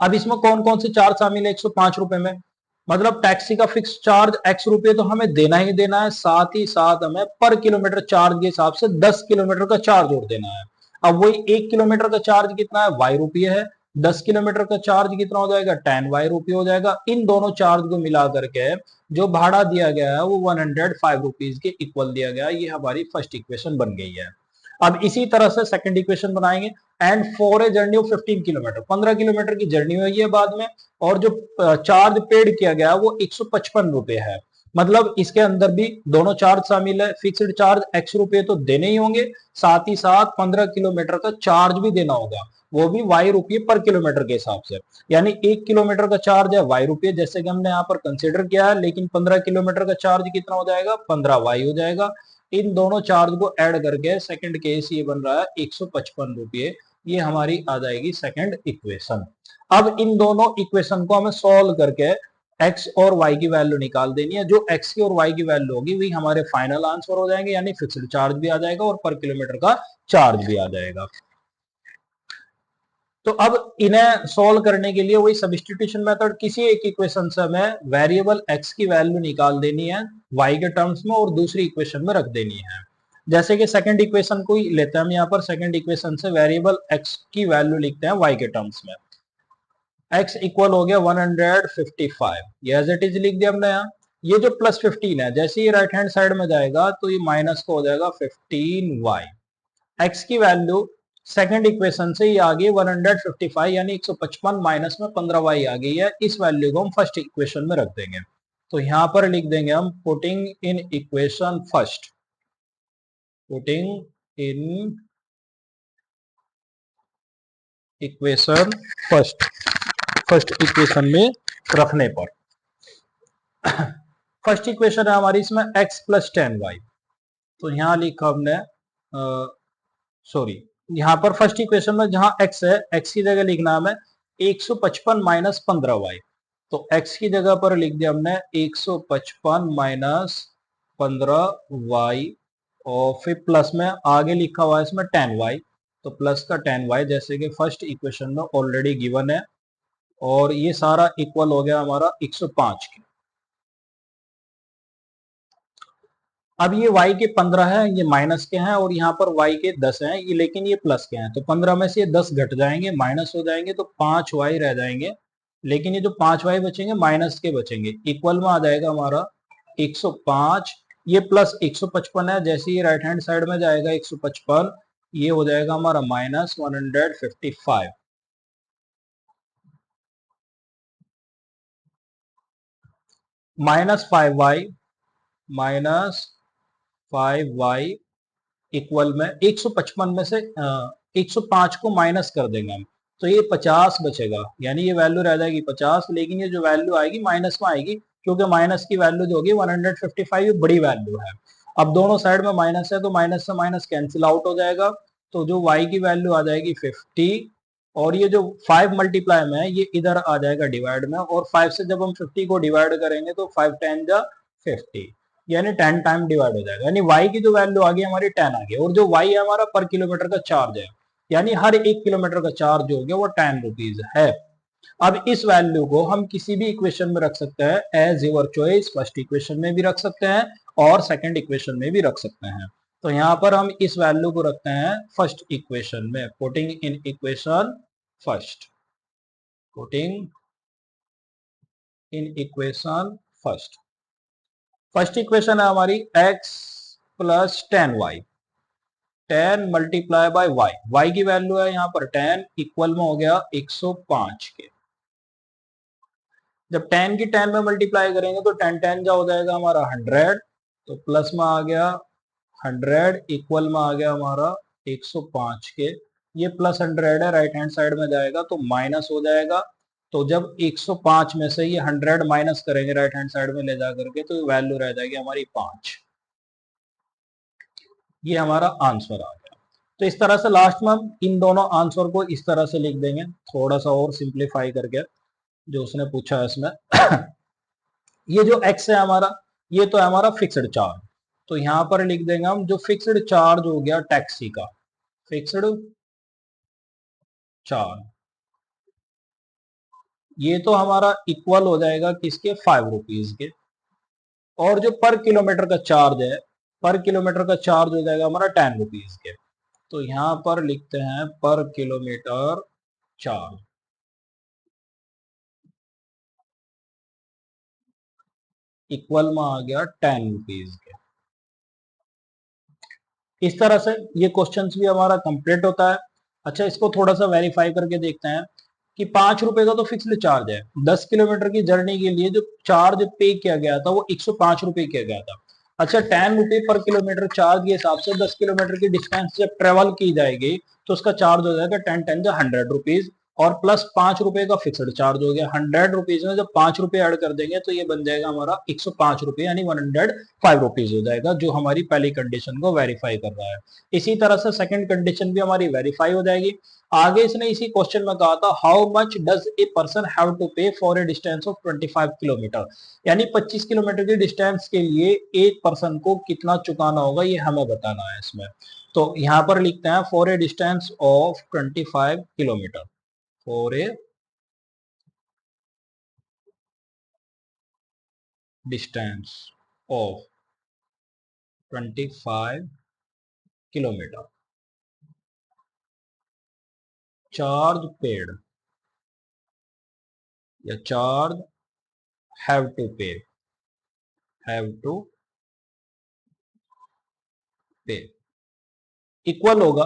S1: अब इसमें कौन कौन से चार्ज शामिल है 105 रुपए में, मतलब टैक्सी का फिक्स चार्ज एक्स रुपये तो हमें देना ही देना है, साथ ही साथ हमें पर किलोमीटर चार्ज के हिसाब से 10 किलोमीटर का चार्ज और देना है। अब वही 1 किलोमीटर का चार्ज कितना है, वाई रुपये है। 10 किलोमीटर का चार्ज कितना हो जाएगा, 10 वाई रुपये हो जाएगा। इन दोनों चार्ज को मिला करके जो भाड़ा दिया गया है वो 105 रुपीज के इक्वल दिया गया है। ये हमारी फर्स्ट इक्वेशन बन गई है। अब इसी तरह से सेकंड इक्वेशन बनाएंगे and for a journey of 15 kilometre, 15 kilometre की जर्नी हुई है बाद में और जो चार्ज पेड किया गया वो 155 रुपए है। मतलब इसके अंदर भी दोनों चार्ज शामिल है, फिक्स्ड चार्ज एक्स रुपए तो देने ही होंगे, साथ ही साथ 15 किलोमीटर का चार्ज भी देना होगा, वो भी वाई रुपये पर किलोमीटर के हिसाब से। यानी 1 किलोमीटर का चार्ज है वाई रुपये जैसे कि हमने यहाँ पर कंसिडर किया है, लेकिन 15 किलोमीटर का चार्ज कितना हो जाएगा, 15 वाई हो जाएगा। इन दोनों चार्ज को ऐड करके सेकंड केस ये बन रहा है 155 रुपये। ये हमारी आ जाएगी सेकंड इक्वेशन। अब इन दोनों इक्वेशन को हमें सॉल्व करके एक्स और वाई की वैल्यू निकाल देनी है। जो एक्स की और वाई की वैल्यू होगी वही हमारे फाइनल आंसर हो जाएंगे, यानी फिक्स्ड चार्ज भी आ जाएगा और पर किलोमीटर का चार्ज भी आ जाएगा। तो अब इन्हें सॉल्व करने के लिए वही सब्स्टिट्यूशन मेथड, किसी एक इक्वेशन से हमें वेरिएबल एक्स की वैल्यू निकाल देनी है वाई के टर्म्स में और दूसरी इक्वेशन में रख देनी है। जैसे कि सेकंड इक्वेशन को ही लेते हैं हम यहाँ पर, सेकंड इक्वेशन से वेरिएबल एक्स की वैल्यू लिखते हैं वाई के टर्म्स में। x इक्वल हो गया 155, ये एज इट इज लिख दिया हमने यहाँ। ये जो प्लस 15 है जैसे ही राइट हैंड साइड में जाएगा तो ये माइनस को हो जाएगा 15y। x की वैल्यू सेकंड इक्वेशन से ही आ गई 155 यानी 155 माइनस में 15y आ गई है। इस वैल्यू को हम फर्स्ट इक्वेशन में रख देंगे। तो यहां पर लिख देंगे हम putting in equation first, putting in equation first equation में रखने पर फर्स्ट इक्वेशन है हमारी इसमें x प्लस 10y। तो यहां लिखा हमने सॉरी यहां पर फर्स्ट इक्वेशन में जहां x है x की जगह लिखना है हमें 155 माइनस 15y। तो x की जगह पर लिख दिया हमने 155 माइनस 15y और फिर प्लस में आगे लिखा हुआ है इसमें 10y। तो प्लस का 10y जैसे कि फर्स्ट इक्वेशन में ऑलरेडी गिवन है और ये सारा इक्वल हो गया हमारा 105 के। अब ये y के 15 है, ये माइनस के हैं और यहाँ पर y के 10 हैं, ये लेकिन ये प्लस के हैं। तो 15 में से ये 10 घट जाएंगे, माइनस हो जाएंगे, तो 5y रह जाएंगे। लेकिन ये जो 5y बचेंगे माइनस के बचेंगे, इक्वल में आ जाएगा हमारा 105। ये प्लस 155 है, जैसे ये राइट हैंड साइड में जाएगा 155, ये हो जाएगा हमारा minus 155। Minus 5y minus 5y equal में 155 में से 105 को माइनस कर देंगे हम, तो ये 50 बचेगा, यानी ये वैल्यू रह जाएगी 50। लेकिन ये जो वैल्यू आएगी माइनस में आएगी, क्योंकि माइनस की वैल्यू जो होगी 155 ये बड़ी वैल्यू है। अब दोनों साइड में माइनस है तो माइनस से माइनस कैंसिल आउट हो जाएगा, तो जो y की वैल्यू आ जाएगी 50 और ये जो 5 मल्टीप्लाई में है ये इधर आ जाएगा डिवाइड में, और 5 से जब हम 50 को डिवाइड करेंगे तो 5 10 जा 50, यानी 10 टाइम डिवाइड हो जाएगा, यानी y की जो वैल्यू आ गई हमारी 10 आ गई। और जो y है हमारा पर किलोमीटर का चार्ज है, यानी हर 1 किलोमीटर का चार्ज हो गया वो 10 रुपीज है। अब इस वैल्यू को हम किसी भी इक्वेशन में रख सकते हैं, as your choice. First equation में भी रख सकते हैं और सेकंड इक्वेशन में भी रख सकते हैं। तो यहाँ पर हम इस वैल्यू को रखते हैं फर्स्ट इक्वेशन में, putting in equation first, putting in equation first. First equation है हमारी x plus 10y, 10 multiply by y की वैल्यू है यहाँ पर 10, इक्वल में हो गया 105 के। जब 10 की 10 में मल्टीप्लाई करेंगे तो 10 10 जा हो जाएगा हमारा 100, तो प्लस में आ गया 100, इक्वल में आ गया हमारा 105 के। ये प्लस 100 है, राइट हैंड साइड में जाएगा तो माइनस हो जाएगा। तो जब 105 में से ये 100 माइनस करेंगे राइट हैंड साइड में ले जा करके, तो वैल्यू रह जाएगी हमारी 5। ये हमारा आंसर आ गया। तो इस तरह से लास्ट में हम इन दोनों आंसर को इस तरह से लिख देंगे, थोड़ा सा और सिंप्लीफाई करके जो उसने पूछा है इसमें। ये जो x है हमारा, ये तो है हमारा फिक्स्ड चार्ज, तो यहां पर लिख देंगे हम जो फिक्स्ड चार्ज हो गया टैक्सी का, फिक्स्ड चार्ज, ये तो हमारा इक्वल हो जाएगा किसके, 5 रुपीज के। और जो पर किलोमीटर का चार्ज है, पर किलोमीटर का चार्ज हो जाएगा हमारा 10 रुपीज के। तो यहां पर लिखते हैं पर किलोमीटर चार्ज, इक्वल में आ गया 10 रुपीज के। इस तरह से ये क्वेश्चन भी हमारा कंप्लीट होता है। अच्छा, इसको थोड़ा सा वेरीफाई करके देखते हैं कि 5 रुपए का तो फिक्स्ड चार्ज है, 10 किलोमीटर की जर्नी के लिए जो चार्ज पे किया गया था वो 105 रुपए किया गया था। अच्छा, 10 रुपए पर किलोमीटर चार्ज के हिसाब से 10 किलोमीटर की डिस्टेंस जब ट्रेवल की जाएगी तो उसका चार्ज हो जाएगा 10 10 100 रुपीज, और प्लस 5 रुपए का फिक्स्ड चार्ज हो गया। 100 रुपीज में जब 5 रुपए ऐड कर देंगे तो ये बन जाएगा हमारा 105 रुपए, यानी 105 रुपीज हो जाएगा, जो हमारी पहली कंडीशन को वेरीफाई कर रहा है। इसी तरह से सेकंड कंडीशन भी हमारी वेरीफाई हो जाएगी। आगे इसने इसी क्वेश्चन में कहा था how much does a person have to pay for a distance of 25 kilometre, यानी 25 किलोमीटर की डिस्टेंस के लिए एक पर्सन को कितना चुकाना होगा, ये हमें बताना है इसमें। तो यहां पर लिखते हैं for a distance of 25 kilometre, for a distance of 25 kilometre, charge paid या चार्ज हैव टू पे, हैव टू पे इक्वल होगा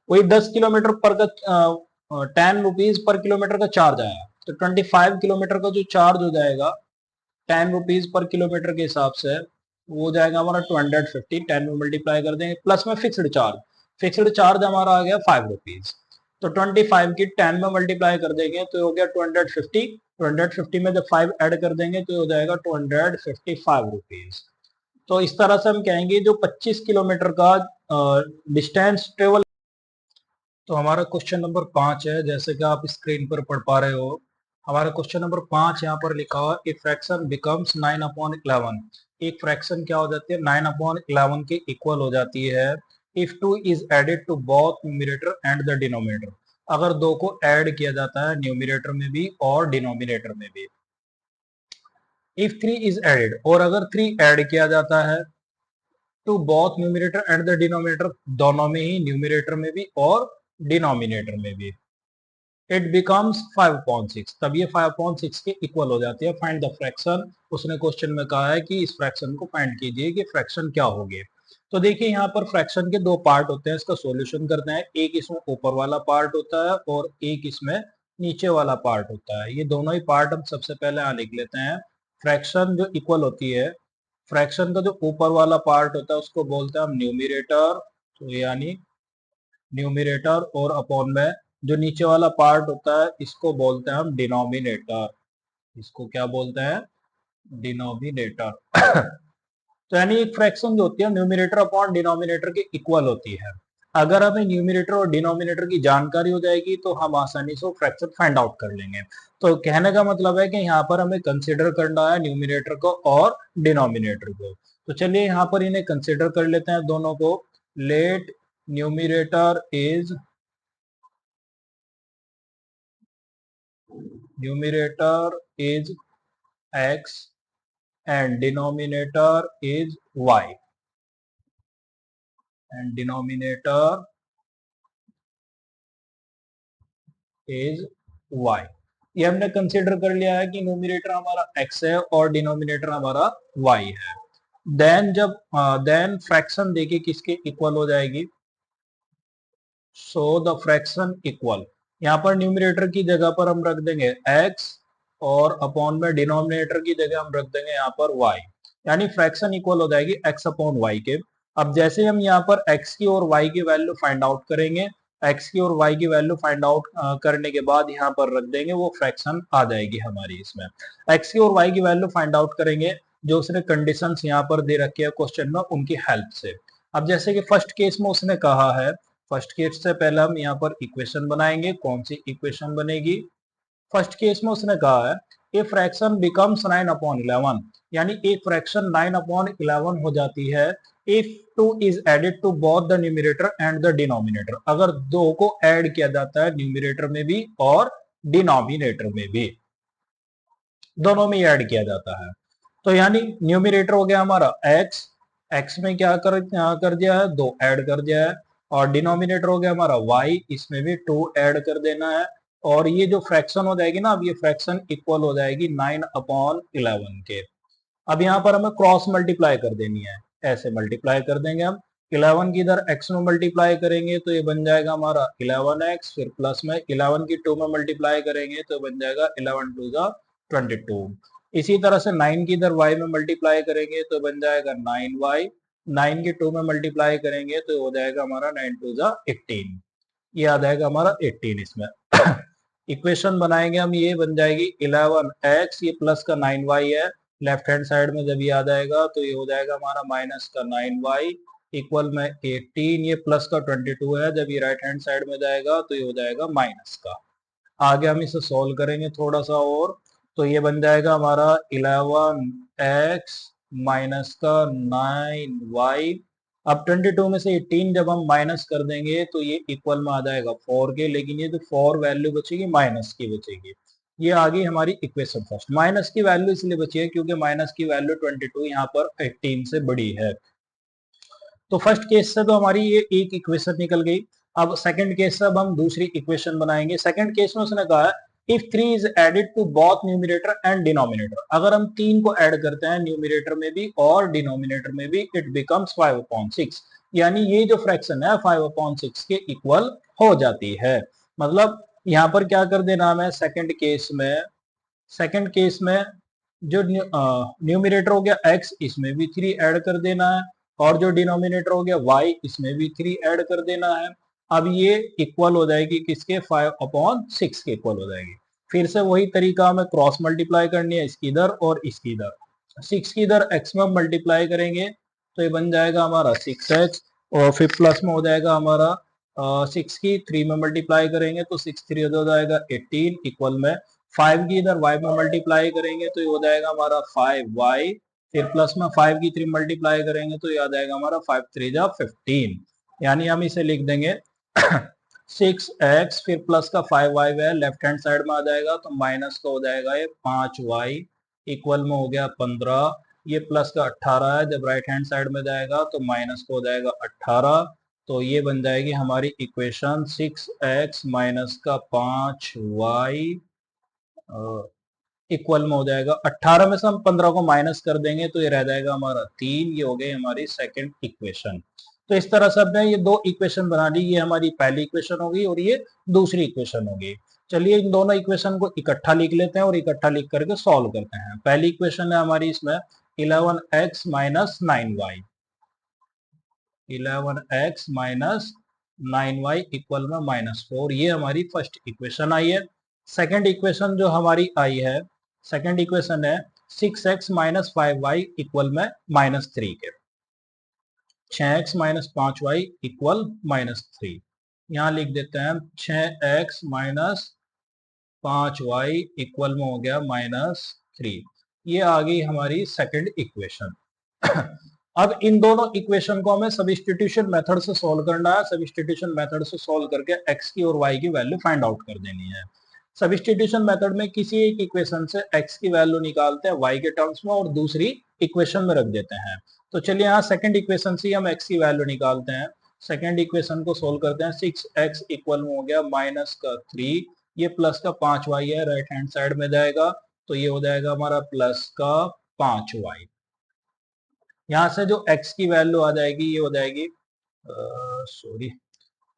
S1: वही 10 किलोमीटर पर का 10 रुपीज पर किलोमीटर का चार्ज आया, तो 25 किलोमीटर का जो चार्ज हो जाएगा 10 रुपीज पर किलोमीटर के हिसाब से वो हो जाएगा हमारा 250, 10 में मल्टीप्लाई कर देंगे, प्लस में फिक्स्ड चार्ज, फिक्स्ड चार्ज हमारा आ गया 5 रुपीज। तो 25 की 10 में मल्टीप्लाई कर देंगे तो हो गया 250। 250 में जब 5 ऐड कर देंगे तो हो जाएगा 255 रुपीज। तो इस तरह से हम कहेंगे जो 25 किलोमीटर का डिस्टेंस ट्रेवल। तो हमारा क्वेश्चन नंबर 5 है, जैसे कि आप स्क्रीन पर पढ़ पा रहे हो। हमारा क्वेश्चन नंबर 5 यहाँ पर लिखा हुआ, ए फ्रैक्शन बिकम्स 9/11। एक फ्रैक्शन क्या हो जाती है, 9/11 के इक्वल हो जाती है if 2 is added to both numerator and the denominator. अगर दो को ऐड किया जाता है न्यूमरेटर में भी और डिनोमिनेटर में भी। इफ 3 इज एडेड, और अगर 3 ऐड किया जाता है to both numerator and the denominator, दोनों में ही, न्यूमरेटर में भी और डिनोमिनेटर में भी, इट बिकम्स 5/6। तब ये 5/6 के इक्वल हो जाती है। Find the fraction. उसने क्वेश्चन में कहा है कि इस फ्रैक्शन को फाइंड कीजिए कि फ्रैक्शन क्या होगी। तो देखिए यहाँ पर फ्रैक्शन के दो पार्ट होते हैं, इसका सॉल्यूशन करते हैं। एक इसमें ऊपर वाला पार्ट होता है और एक इसमें नीचे वाला पार्ट होता है। ये दोनों ही पार्ट हम सबसे पहले यहाँ लिख लेते हैं। फ्रैक्शन जो इक्वल होती है, फ्रैक्शन का जो ऊपर वाला पार्ट होता है उसको बोलते हैं हम न्यूमरेटर, तो यानी न्यूमरेटर, और अपॉन में जो नीचे वाला पार्ट होता है इसको बोलते हैं हम डिनोमिनेटर। इसको क्या बोलते हैं, डिनोमिनेटर। तो यानी एक फ्रैक्शन जो होती है न्यूमरेटर अपॉन डिनोमिनेटर के इक्वल होती है। अगर हमें न्यूमरेटर और डिनोमिनेटर की जानकारी हो जाएगी तो हम आसानी से फ्रैक्शन फाइंड आउट कर लेंगे। तो कहने का मतलब है कि यहाँ पर हमें कंसिडर करना है न्यूमरेटर को और डिनोमिनेटर को। तो चलिए यहाँ पर इन्हें कंसिडर कर लेते हैं दोनों को। Let numerator is x and denominator is y, and denominator is y। ये हमने कंसिडर कर लिया है कि न्यूमरेटर हमारा x है और डिनोमिनेटर हमारा y है। देन फ्रैक्शन देखिए किसके इक्वल हो जाएगी। सो द फ्रैक्शन इक्वल, यहाँ पर न्यूमरेटर की जगह पर हम रख देंगे x और अपॉन में डिनोमिनेटर की जगह हम रख देंगे यहाँ पर y, यानी फ्रैक्शन इक्वल हो जाएगी x अपॉन y के। अब जैसे हम यहाँ पर x की और y की वैल्यू फाइंड आउट करेंगे, x की और y की वैल्यू फाइंड आउट करने के बाद यहाँ पर रख देंगे, वो फ्रैक्शन आ जाएगी हमारी। इसमें x की और y की वैल्यू फाइंड आउट करेंगे जो उसने कंडीशंस यहाँ पर दे रखी है क्वेश्चन में, उनकी हेल्प से। अब जैसे कि फर्स्ट केस में उसने कहा है, फर्स्ट केस से पहले हम यहाँ पर इक्वेशन बनाएंगे। कौन सी इक्वेशन बनेगी, फर्स्ट केस में उसने कहा है ए फ्रैक्शन बिकम्स 9/11, यानी एक फ्रैक्शन 9/11 हो जाती है if 2 is added to both the numerator and the denominator. अगर दो को ऐड किया जाता है न्यूमरेटर में भी और डिनोमिनेटर में भी, दोनों में ऐड किया जाता है। तो यानी न्यूमरेटर हो गया हमारा x, x में क्या कर दिया है, 2 ऐड कर दिया है, और डिनोमिनेटर हो गया हमारा y, इसमें भी 2 ऐड कर देना है। और ये जो फ्रैक्शन हो जाएगी ना, अब ये फ्रैक्शन इक्वल हो जाएगी 9/11 के। अब यहाँ पर हमें क्रॉस मल्टीप्लाई कर देनी है, ऐसे मल्टीप्लाई कर देंगे हम। 11 की इधर x में मल्टीप्लाई करेंगे तो ये बन जाएगा हमारा 11x, फिर प्लस में 11 की 2 में मल्टीप्लाई करेंगे तो बन जाएगा 11 2 जा 22। इसी तरह से 9 की इधर y में मल्टीप्लाई करेंगे तो बन जाएगा 9y, 9 की 2 में मल्टीप्लाई करेंगे तो हो जाएगा हमारा 9 2 जा 18। ये आ जाएगा हमारा 18 इसमें। इक्वेशन बनाएंगे हम, ये बन जाएगी 11x, ये प्लस का 9y है, लेफ्ट हैंड साइड में जब ये आ जाएगा तो ये हो जाएगा हमारा माइनस का 9y इक्वल में 18, ये प्लस का 22 है, जब ये राइट हैंड साइड में जाएगा तो ये हो जाएगा माइनस का। आगे हम इसे सोल्व करेंगे थोड़ा सा और, तो ये बन जाएगा हमारा 11x माइनस का 9y। अब 22 में से 18 जब हम माइनस कर देंगे तो ये इक्वल में आ जाएगा 4 के, लेकिन ये जो 4 वैल्यू बचेगी माइनस की बचेगी। ये आ गई हमारी इक्वेशन फर्स्ट। माइनस की वैल्यू इसलिए बची है क्योंकि माइनस की वैल्यू 22 यहाँ पर 18 से बड़ी है। तो फर्स्ट केस से तो हमारी ये एक इक्वेशन निकल गई। अब सेकंड केस से अब हम दूसरी इक्वेशन बनाएंगे। सेकंड केस में उसने कहा है if 3 is added to both numerator and denominator, अगर हम 3 को ऐड करते हैं न्यूमरेटर में भी और डिनोमिनेटर में भी, इट बिकम्स 5/6, यानी ये जो फ्रैक्शन है 5/6 के इक्वल हो जाती है। मतलब यहाँ पर क्या कर देना हमें, सेकंड केस में, सेकंड केस में जो न्यूमरेटर हो गया x, इसमें भी 3 ऐड कर देना है, और जो डिनोमिनेटर हो गया y, इसमें भी 3 ऐड कर देना है। अब ये इक्वल हो जाएगी किसके 5/6 के इक्वल हो जाएगी। फिर से वही तरीका हमें क्रॉस मल्टीप्लाई करनी है, इसकी इधर और इसकी इधर। 6 की इधर x में मल्टीप्लाई करेंगे तो ये बन जाएगा हमारा 6x, और फिर प्लस में हो जाएगा हमारा 6 की 3 में मल्टीप्लाई करेंगे तो 6 3 हो जाएगा 18 इक्वल में 5 की इधर y में मल्टीप्लाई करेंगे तो ये हो जाएगा हमारा 5y, फिर प्लस में 5 की 3 मल्टीप्लाई करेंगे तो ये आ जाएगा हमारा 5 3 जा 15, यानी हम इसे लिख देंगे 6x फिर प्लस का 5y है लेफ्ट हैंड साइड में आ जाएगा तो माइनस का हो जाएगा ये 5y इक्वल में हो गया 15, ये प्लस का 18 है, जब राइट हैंड साइड में जाएगा तो माइनस का हो जाएगा 18, तो ये बन जाएगी हमारी इक्वेशन 6x माइनस का 5y इक्वल में हो जाएगा 18 में से हम 15 को माइनस कर देंगे तो ये रह जाएगा हमारा 3, ये हो गई हमारी सेकंड इक्वेशन। तो इस तरह से हमने ये दो इक्वेशन बना ली, ये हमारी पहली इक्वेशन होगी और ये दूसरी इक्वेशन होगी। चलिए इन दोनों इक्वेशन को इकट्ठा लिख लेते हैं और इकट्ठा लिख करके सॉल्व करते हैं। पहली इक्वेशन है हमारी इसमें 11x minus 9y, 11x minus 9y equal में -4, ये हमारी फर्स्ट इक्वेशन आई है। सेकंड इक्वेशन जो हमारी आई है, सेकंड इक्वेशन है 6x माइनस 5y इक्वल में -3 के, 6x माइनस 5y इक्वल -3, यहाँ लिख देते हैं 6x माइनस 5y इक्वल में हो गया -3, ये आ गई हमारी सेकंड इक्वेशन। अब इन दोनों इक्वेशन को हमें सब्स्टिट्यूशन मेथड से सॉल्व करना है। सब्स्टिट्यूशन मेथड से सॉल्व करके x की और y की वैल्यू फाइंड आउट कर देनी है। सब्स्टिट्यूशन मेथड में किसी एक इक्वेशन से x की वैल्यू निकालते हैं y के टर्म्स में और दूसरी इक्वेशन में रख देते हैं। तो चलिए यहाँ सेकंड इक्वेशन से हम x की वैल्यू निकालते हैं। सेकंड इक्वेशन को सोल्व करते हैं, 6x इक्वल में हो गया -3, ये प्लस का 5y है, राइट हैंड साइड में जाएगा तो ये हो जाएगा हमारा प्लस का 5y। यहाँ से जो x की वैल्यू आ जाएगी ये हो जाएगी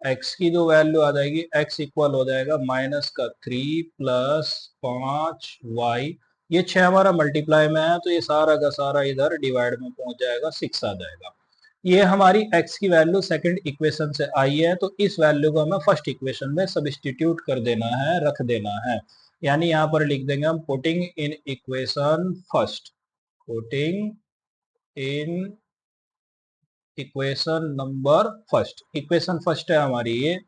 S1: x की जो वैल्यू आ जाएगी x इक्वल हो जाएगा -3 प्लस 5y, ये 6 हमारा मल्टीप्लाई में है तो ये सारा का सारा इधर डिवाइड में पहुंच जाएगा, 6 आ जाएगा। ये हमारी x की वैल्यू सेकंड इक्वेशन से आई है, तो इस वैल्यू को हमें फर्स्ट इक्वेशन में सब्स्टिट्यूट कर देना है, रख देना है। यानी यहाँ पर लिख देंगे हम putting in equation first, putting in equation number first, equation first है हमारी ये,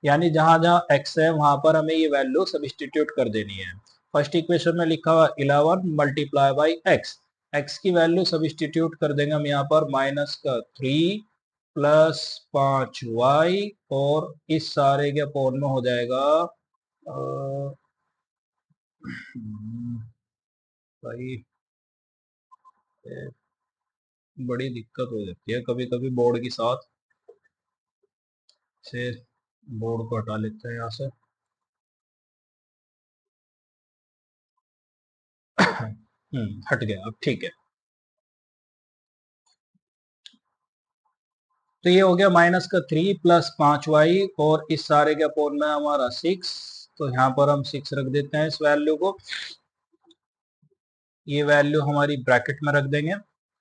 S1: यानी जहां जहां x है वहां पर हमें ये वैल्यू सब्स्टिट्यूट कर देनी है। फर्स्ट इक्वेशन में लिखा हुआ 11 मल्टीप्लाई बाई x की वैल्यू सब्स्टिट्यूट कर देंगे हम यहाँ पर -3 प्लस 5y, और इस सारे के अपॉन में हो जाएगा भाई बड़ी दिक्कत हो जाती है कभी कभी बोर्ड के साथ, से बोर्ड को हटा लेते हैं यहाँ से। हट गया, अब ठीक है। तो ये हो गया -3 प्लस 5y, और इस सारे के अपॉन में हमारा 6, तो यहाँ पर हम 6 रख देते हैं इस वैल्यू को, ये वैल्यू हमारी ब्रैकेट में रख देंगे,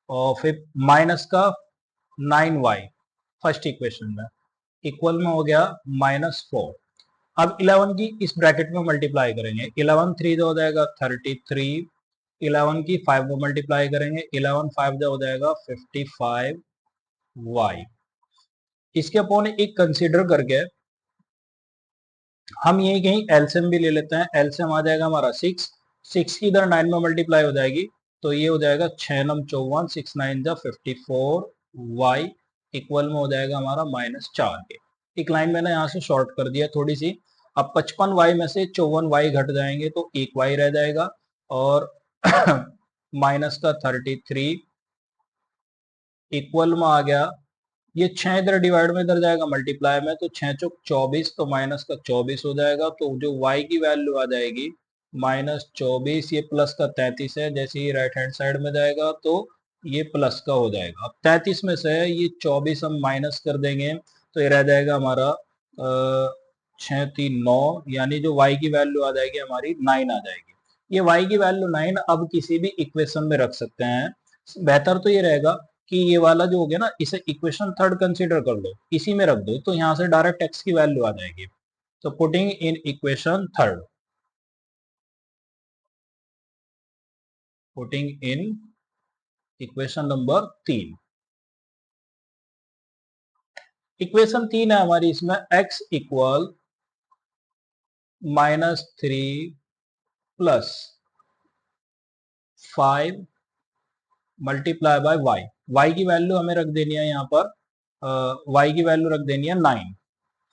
S1: और फिर -9y फर्स्ट इक्वेशन में इक्वल में हो गया -4। अब 11 की इस ब्रैकेट में मल्टीप्लाई करेंगे, 11 3 हो जाएगा 33, 11 की 5 में मल्टीप्लाई करेंगे, 11 5 हो जाएगा 55y। इसके अपॉन एक कंसीडर करके हम यही कहीं एलसीएम भी ले लेते हैं। एलसीएम आ जाएगा हमारा 6 की इधर 9 में मल्टीप्लाई हो जाएगी तो ये हो जाएगा 6 9 54, 6 9 जा 54y इक्वल में हो जाएगा हमारा -4 के। एक लाइन मैंने यहाँ से शॉर्ट कर दिया थोड़ी सी। अब 55y में से 54y घट जाएंगे तो 1y रह जाएगा, और माइनस का 33 इक्वल में आ गया, ये 6 इधर डिवाइड में इधर जाएगा मल्टीप्लाई में, तो 6 चौक 24, तो माइनस का 24 हो जाएगा, तो जो y की वैल्यू आ जाएगी -24, ये प्लस का 33 है, जैसे ही राइट हैंड साइड में जाएगा तो ये प्लस का हो जाएगा। अब 33 में से ये 24 हम माइनस कर देंगे तो ये रह जाएगा हमारा 6 3 9, यानी जो y की वैल्यू आ जाएगी हमारी 9 आ जाएगी। ये y की वैल्यू 9 अब किसी भी इक्वेशन में रख सकते हैं। बेहतर तो ये रहेगा कि ये वाला जो हो गया ना, इसे इक्वेशन थर्ड कंसीडर कर लो, इसी में रख दो, तो यहाँ से डायरेक्ट x की वैल्यू आ जाएगी। तो putting in equation third, putting in equation number 3, equation 3 है हमारी, इसमें x equal -3 plus 5 multiply by y, y की वैल्यू हमें रख देनी है यहाँ पर, वाई की वैल्यू रख देनी है 9,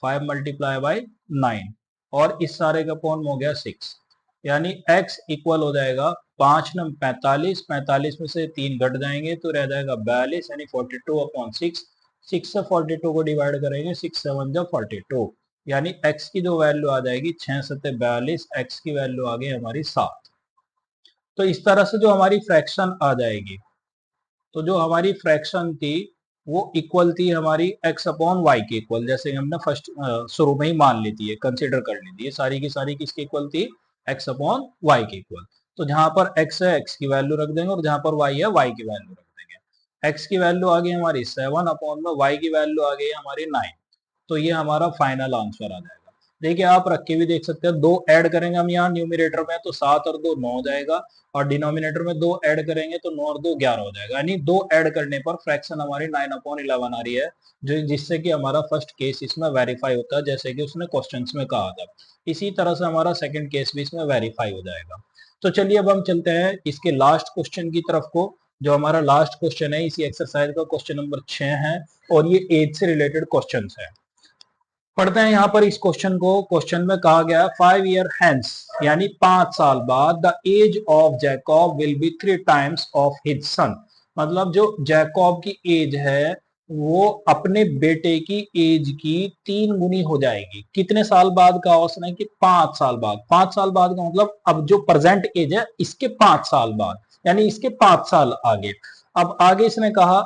S1: 5 मल्टीप्लाई बाय 9, और इस सारे का पॉन हो गया 6, यानी x इक्वल हो जाएगा 5 न 45, 45 में से 3 घट जाएंगे तो रह जाएगा 42, यानी 42/6, 6 से 42 को डिवाइड करेंगे, 6 7 जा 42, यानी x की जो वैल्यू आ जाएगी 6 7 42, x की वैल्यू आ गई हमारी 7। तो इस तरह से जो हमारी फ्रैक्शन आ जाएगी, तो जो हमारी फ्रैक्शन थी वो इक्वल थी हमारी x अपॉन वाई के इक्वल, जैसे हमने फर्स्ट शुरू में ही मान ली थी, कंसीडर कर ली थी, ये सारी की सारी किसके इक्वल थी, x अपॉन वाई के इक्वल। तो जहां पर x है x की वैल्यू रख देंगे, और जहां पर y है y की वैल्यू रख देंगे। x की वैल्यू आ गई हमारी 7 अपॉन में y की वैल्यू आ गई हमारी 9, तो ये हमारा फाइनल आंसर आ जाएगा। देखिए आप रख के भी देख सकते हैं, दो ऐड करेंगे हम यहाँ न्यूमिनेटर में तो 7 और 2 9 हो जाएगा, और डिनोमिनेटर में 2 ऐड करेंगे तो 9 और 2 11 हो जाएगा, यानी 2 ऐड करने पर फ्रैक्शन हमारी 9/11 आ रही है, जो जिससे कि हमारा फर्स्ट केस इसमें वेरीफाई होता है, जैसे कि उसने क्वेश्चंस में कहा था। इसी तरह से हमारा सेकंड केस भी इसमें वेरीफाई हो जाएगा। तो चलिए अब हम चलते हैं इसके लास्ट क्वेश्चन की तरफ को, जो हमारा लास्ट क्वेश्चन है इसी एक्सरसाइज का, क्वेश्चन नंबर 6 है, और ये एज से रिलेटेड क्वेश्चन है। पढ़ते हैं यहाँ पर इस क्वेश्चन को। क्वेश्चन में कहा गया 5 ईयर हेंस, यानी 5 साल बाद, the age of Jacob will be 3 times of his son, मतलब जो जैकब की एज है वो अपने बेटे की एज की 3 गुनी हो जाएगी। कितने साल बाद का उसने, कि 5 साल बाद। 5 साल बाद का मतलब अब जो प्रेजेंट एज है इसके 5 साल बाद, यानी इसके 5 साल आगे। अब आगे इसने कहा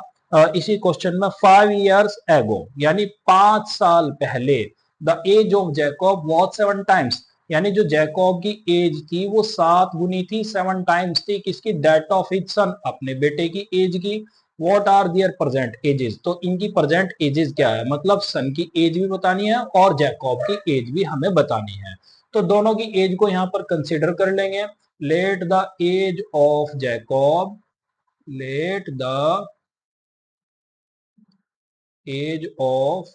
S1: इसी क्वेश्चन में 5 ईयर्स एगो, यानी 5 साल पहले, the age of Jacob was 7 times, यानी जो जैकब की एज थी वो 7 गुनी थी, 7 टाइम्स थी किसकी, दैट ऑफ हिज सन, अपने बेटे की एज की। What are their present ages, तो इनकी प्रेजेंट एजेस क्या है, मतलब सन की एज भी बतानी है और जैकब की एज भी हमें बतानी है। तो दोनों की एज को यहां पर कंसिडर कर लेंगे। Let the age of Jacob, let the age of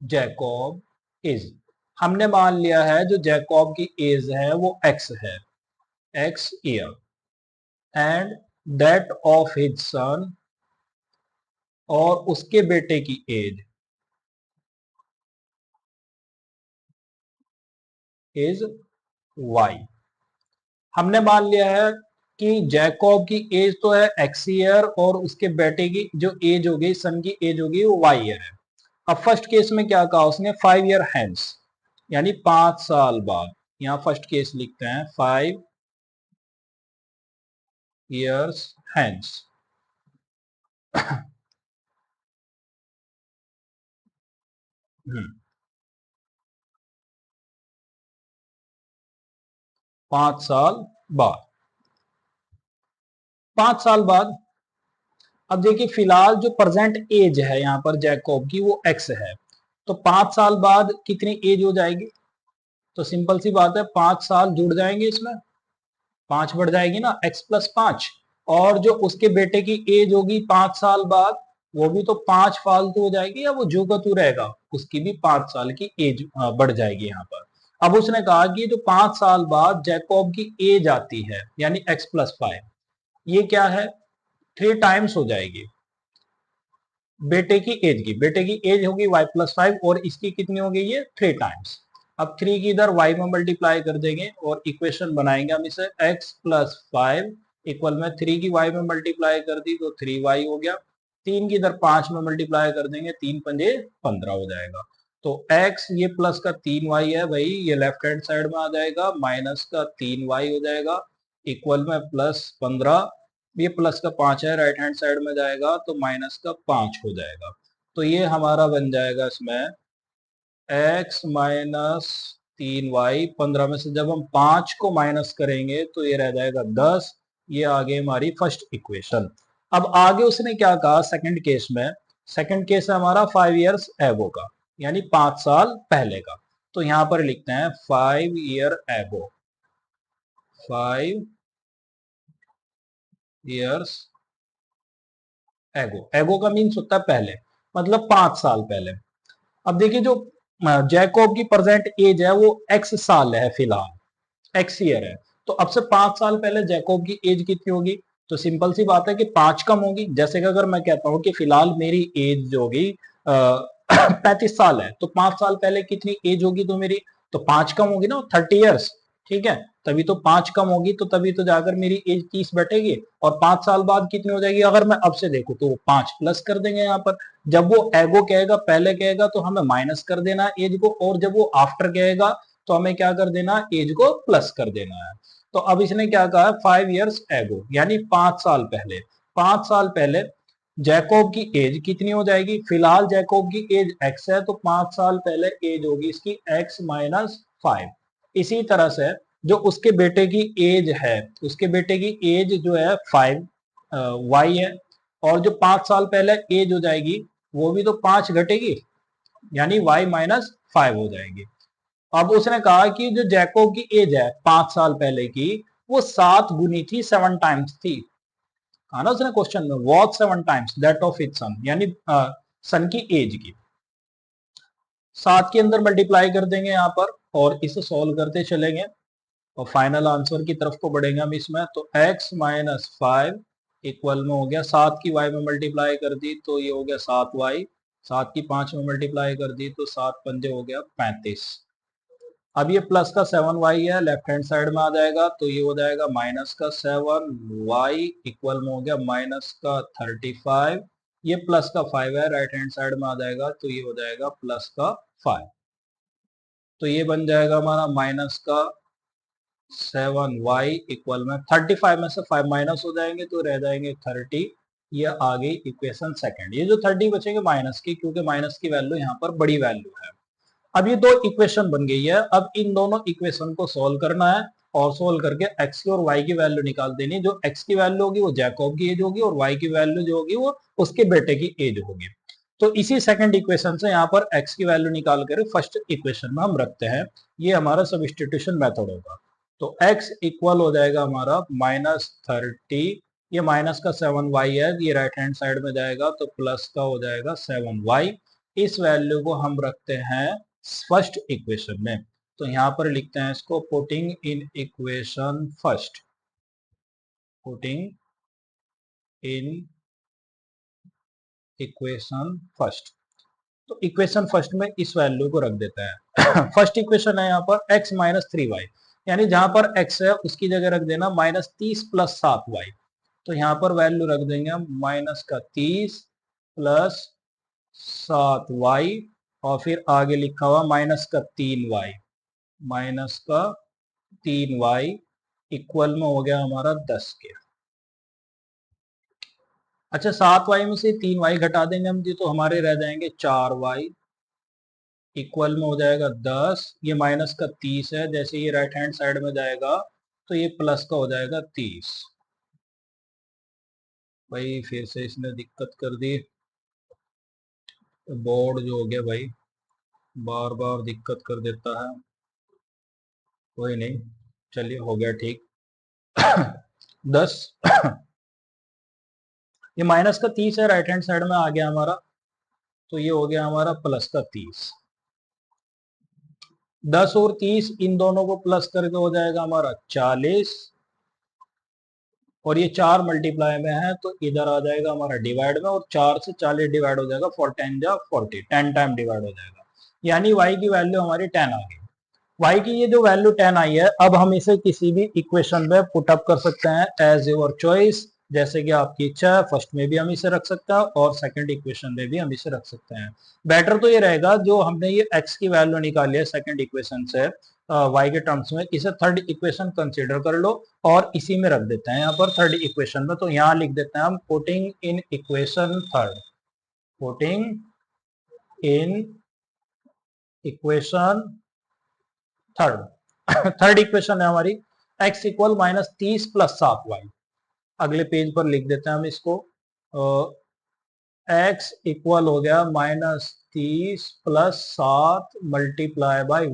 S1: Jacob is, हमने मान लिया है जो जैकब की एज है वो x है, x year, and that of his सन, और उसके बेटे की एज इज y। हमने मान लिया है कि जैकब की एज तो है x ईयर, और उसके बेटे की जो एज होगी, सन की एज होगी वो y ईयर है। अब फर्स्ट केस में क्या कहा उसने, 5 ईयर हैंस, यानी 5 साल बाद। यहां फर्स्ट केस लिखते हैं 5 ईयर्स हैंस। 5 साल बाद, 5 साल बाद। अब देखिए फिलहाल जो प्रेजेंट एज है यहाँ पर जैकब की वो एक्स है, तो 5 साल बाद कितनी एज हो जाएगी, तो सिंपल सी बात है 5 साल जुड़ जाएंगे इसमें, 5 बढ़ जाएगी ना, x+5, और जो उसके बेटे की एज होगी 5 साल बाद वो भी तो 5 फालतू हो जाएगी, या वो जो का तू रहेगा, उसकी भी 5 साल की एज बढ़ जाएगी यहाँ पर। अब उसने कहा कि जो 5 साल बाद जैकब की एज आती है, यानी x+5, ये क्या है, 3 टाइम्स हो जाएगी बेटे की एज की। बेटे की एज होगी y+5, और इसकी कितनी होगी, ये 3 टाइम्स। अब 3 की इधर y में मल्टीप्लाई कर देंगे और इक्वेशन बनाएंगे हम इसे, x+5 इक्वल में 3 की y में मल्टीप्लाई कर दी तो 3y हो गया, 3 की इधर 5 में मल्टीप्लाई कर देंगे, 3 पंजे 15 हो जाएगा। तो x ये प्लस का 3y है भाई, ये लेफ्ट हैंड साइड में आ जाएगा, माइनस का 3y हो जाएगा, इक्वल में +15, ये प्लस का 5 है, राइट हैंड साइड में जाएगा तो माइनस का 5 हो जाएगा। तो ये हमारा बन जाएगा इसमें x-3y, 15 में से जब हम 5 को माइनस करेंगे तो ये रह जाएगा 10, ये आ गई हमारी फर्स्ट इक्वेशन। अब आगे उसने क्या कहा सेकंड केस में, सेकंड केस है हमारा 5 इयर्स एगो का, यानी 5 साल पहले का। तो यहां पर लिखते हैं 5 ईयर एगो, 5 इयर्स एगो। एगो का मीन्स होता है पहले, मतलब 5 साल पहले। अब देखिए जो जैकोब की प्रेजेंट एज है वो एक्स साल है, फिलहाल एक्स ईयर है। तो अब से 5 साल पहले जैकोब की एज कितनी होगी? तो सिंपल सी बात है कि 5 कम होगी। जैसे कि अगर मैं कहता हूं कि फिलहाल मेरी एज जो होगी 35 साल है, तो 5 साल पहले कितनी एज होगी तो मेरी, तो 5 कम होगी ना, 30 ईयर्स। ठीक है, तभी तो 5 कम होगी, तो तभी तो जाकर मेरी एज 30 बैठेगी। और 5 साल बाद कितनी हो जाएगी? अगर मैं अब से देखूं तो 5 प्लस कर देंगे यहाँ पर। जब वो एगो कहेगा, पहले कहेगा, तो हमें माइनस कर देना एज को, और जब वो आफ्टर कहेगा तो हमें क्या कर देना, एज को प्लस कर देना है। तो अब इसने क्या कहा, 5 इयर्स एगो, यानी 5 साल पहले। 5 साल पहले जैकोब की एज कितनी हो जाएगी? फिलहाल जैकोब की एज एक्स है, तो 5 साल पहले एज होगी इसकी एक्स माइनस 5। इसी तरह से जो उसके बेटे की एज है, उसके बेटे की एज जो है 5 वाई है, और जो 5 साल पहले एज हो जाएगी वो भी तो 5 घटेगी, यानी y माइनस 5 हो जाएगी। अब उसने कहा कि जो जैकोब की एज है 5 साल पहले की, वो 7 गुनी थी, 7 टाइम्स थी। कहा ना उसने क्वेश्चन में, what 7 times that of its son, यानी सन की एज की। 7 के अंदर मल्टीप्लाई कर देंगे यहाँ पर, और इसे सॉल्व करते चलेंगे, और फाइनल आंसर की तरफ को बढ़ेंगे हम इसमें। तो x माइनस 5 इक्वल में हो गया, 7 की y में मल्टीप्लाई कर दी तो ये हो गया 7y, 7 की 5 में मल्टीप्लाई कर दी तो 7 पंजे हो गया 35। अब ये प्लस का 7y है, लेफ्ट हैंड साइड में आ जाएगा, तो ये हो जाएगा माइनस का 7y इक्वल में हो गया माइनस का 35। ये प्लस का 5 है, राइट हैंड साइड में आ जाएगा, तो ये हो जाएगा प्लस का 5। तो ये बन जाएगा हमारा माइनस का 7y इक्वल में 35 में से 5 माइनस हो जाएंगे तो रह जाएंगे 30। ये आ गई इक्वेशन सेकंड। ये जो 30 बचेंगे माइनस की, क्योंकि माइनस की वैल्यू यहाँ पर बड़ी वैल्यू है। अब ये दो इक्वेशन बन गई है। अब इन दोनों इक्वेशन को सोल्व करना है, और सोल्व करके x की और y की वैल्यू निकाल देनी है। जो x की वैल्यू होगी वो जैकोब की एज होगी, और y की वैल्यू जो होगी वो उसके बेटे की एज होगी। तो इसी सेकंड इक्वेशन से यहाँ पर x की वैल्यू निकाल कर फर्स्ट इक्वेशन में हम रखते हैं। ये हमारा सब्स्टिट्यूशन मेथड होगा। तो x इक्वल हो जाएगा हमारा -30, ये माइनस का 7y है, ये राइट हैंड साइड में जाएगा तो प्लस का हो जाएगा 7y। इस वैल्यू को हम रखते हैं फर्स्ट इक्वेशन में। तो यहां पर लिखते हैं इसको putting in equation first, putting in equation first. तो इक्वेशन फर्स्ट में इस वैल्यू को रख देता है। फर्स्ट इक्वेशन है यहाँ पर x माइनस 3y, यानी जहां पर x है उसकी जगह रख देना -30 प्लस 7y। तो यहाँ पर वैल्यू रख देंगे हम माइनस का 30 प्लस 7y, और फिर आगे लिखा हुआ माइनस का 3y, माइनस का 3y इक्वल में हो गया हमारा 10 के। अच्छा, 7y में से 3y घटा देंगे हम जी, तो हमारे रह जाएंगे 4y इक्वल में हो जाएगा 10। ये माइनस का 30 है, जैसे ये राइट हैंड साइड में जाएगा तो ये प्लस का हो जाएगा 30। भाई फिर से इसने दिक्कत कर दी, बोर्ड जो हो गया भाई बार बार दिक्कत कर देता है। कोई नहीं, चलिए हो गया ठीक। 10। ये माइनस का 30 है, राइट हैंड साइड में आ गया हमारा, तो ये हो गया हमारा प्लस का 30। 10 और 30 इन दोनों को प्लस करके हो जाएगा हमारा 40, और ये 4 मल्टीप्लाई में है तो इधर आ जाएगा हमारा डिवाइड में, और 4 से 40 डिवाइड हो जाएगा, 4 10 जा 40, 10 टाइम डिवाइड हो जाएगा, यानी y की वैल्यू हमारी 10 आ गई। y की ये जो वैल्यू 10 आई है, अब हम इसे किसी भी इक्वेशन में पुट अप कर सकते हैं एज योर चॉइस, जैसे कि आपकी इच्छा है। फर्स्ट में भी हम इसे रख सकते हैं, और सेकंड इक्वेशन में भी हम इसे रख सकते हैं। बेटर तो ये रहेगा, जो हमने ये x की वैल्यू निकाली है सेकंड इक्वेशन से y के टर्म्स में, इसे थर्ड इक्वेशन कंसीडर कर लो, और इसी में रख देते हैं यहाँ पर थर्ड इक्वेशन में। तो यहाँ लिख देते हैं हम putting in equation third, putting in equation third. Third equation है हमारी x इक्वल -30 प्लस 7y। अगले पेज पर लिख देते हैं हम इसको। x इक्वल हो गया -30 + 7 मल्टीप्लाई बाई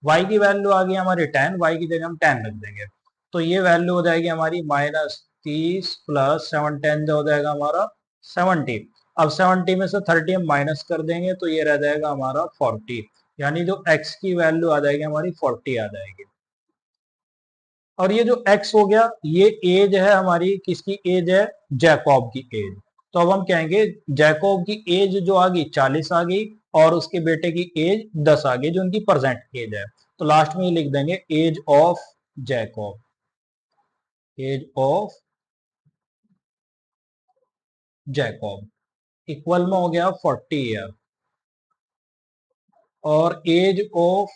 S1: y की वैल्यू आ गई हमारी 10, y की जगह हम 10 रख देंगे, तो ये वैल्यू हो जाएगी हमारी -30 + 7 10 हो जाएगा हमारा 70। अब 70 में से 30 हम माइनस कर देंगे तो ये रह जाएगा हमारा 40, यानी जो x की वैल्यू आ जाएगी हमारी 40 आ जाएगी। और ये जो x हो गया ये एज है हमारी, किसकी एज है, जैकॉब की एज। तो अब हम कहेंगे जैकॉब की एज जो आ गई 40 आ गई और उसके बेटे की एज 10 आ गई, जो उनकी प्रेजेंट एज है। तो लास्ट में ये लिख देंगे age of Jacob, age of Jacob equal में हो गया 40 ईयर, और एज ऑफ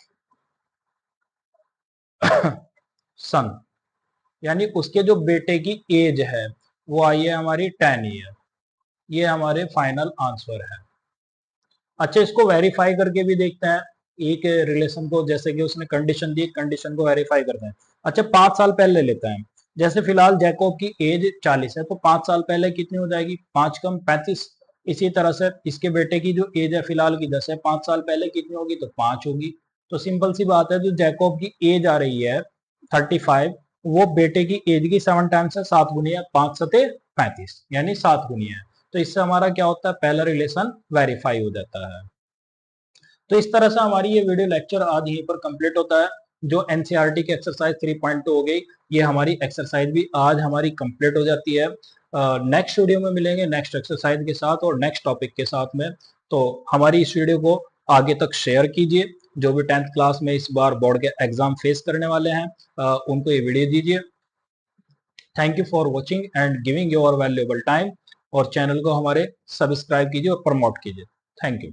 S1: सन यानी उसके जो बेटे की एज है वो आई है हमारी 10 ईयर। ये हमारे फाइनल आंसर है। अच्छा, इसको वेरीफाई करके भी देखते हैं एक रिलेशन को, जैसे कि उसने कंडीशन दी, कंडीशन को वेरीफाई करते हैं। अच्छा, 5 साल पहले लेते हैं, जैसे फिलहाल जैकॉब की एज 40 है, तो 5 साल पहले कितनी हो जाएगी, 5 कम 35। इसी तरह से इसके बेटे की जो एज है फिलहाल की 10 है, 5 साल पहले कितनी होगी, तो 5 होगी। तो सिंपल सी बात है, जो जैकॉब की एज आ रही है 35, वो बेटे की एज की 7 टाइम्स है, 7 गुनी है, 5 सते 35 यानी 7 गुनी है। तो इससे हमारा क्या होता है, पहला रिलेशन वेरीफाई हो जाता है। तो इस तरह से हमारी ये वीडियो लेक्चर आज यहीं पर कंप्लीट होता है। जो एनसीईआरटी की एक्सरसाइज 3.2 हो गई, ये हमारी एक्सरसाइज भी आज हमारी कंप्लीट हो जाती है। नेक्स्ट वीडियो में मिलेंगे नेक्स्ट एक्सरसाइज के साथ और नेक्स्ट टॉपिक के साथ में। तो हमारी इस वीडियो को आगे तक शेयर कीजिए। जो भी 10th क्लास में इस बार बोर्ड के एग्जाम फेस करने वाले हैं उनको ये वीडियो दीजिए। Thank you for watching and giving your valuable time, और चैनल को हमारे सब्सक्राइब कीजिए और प्रमोट कीजिए। Thank you.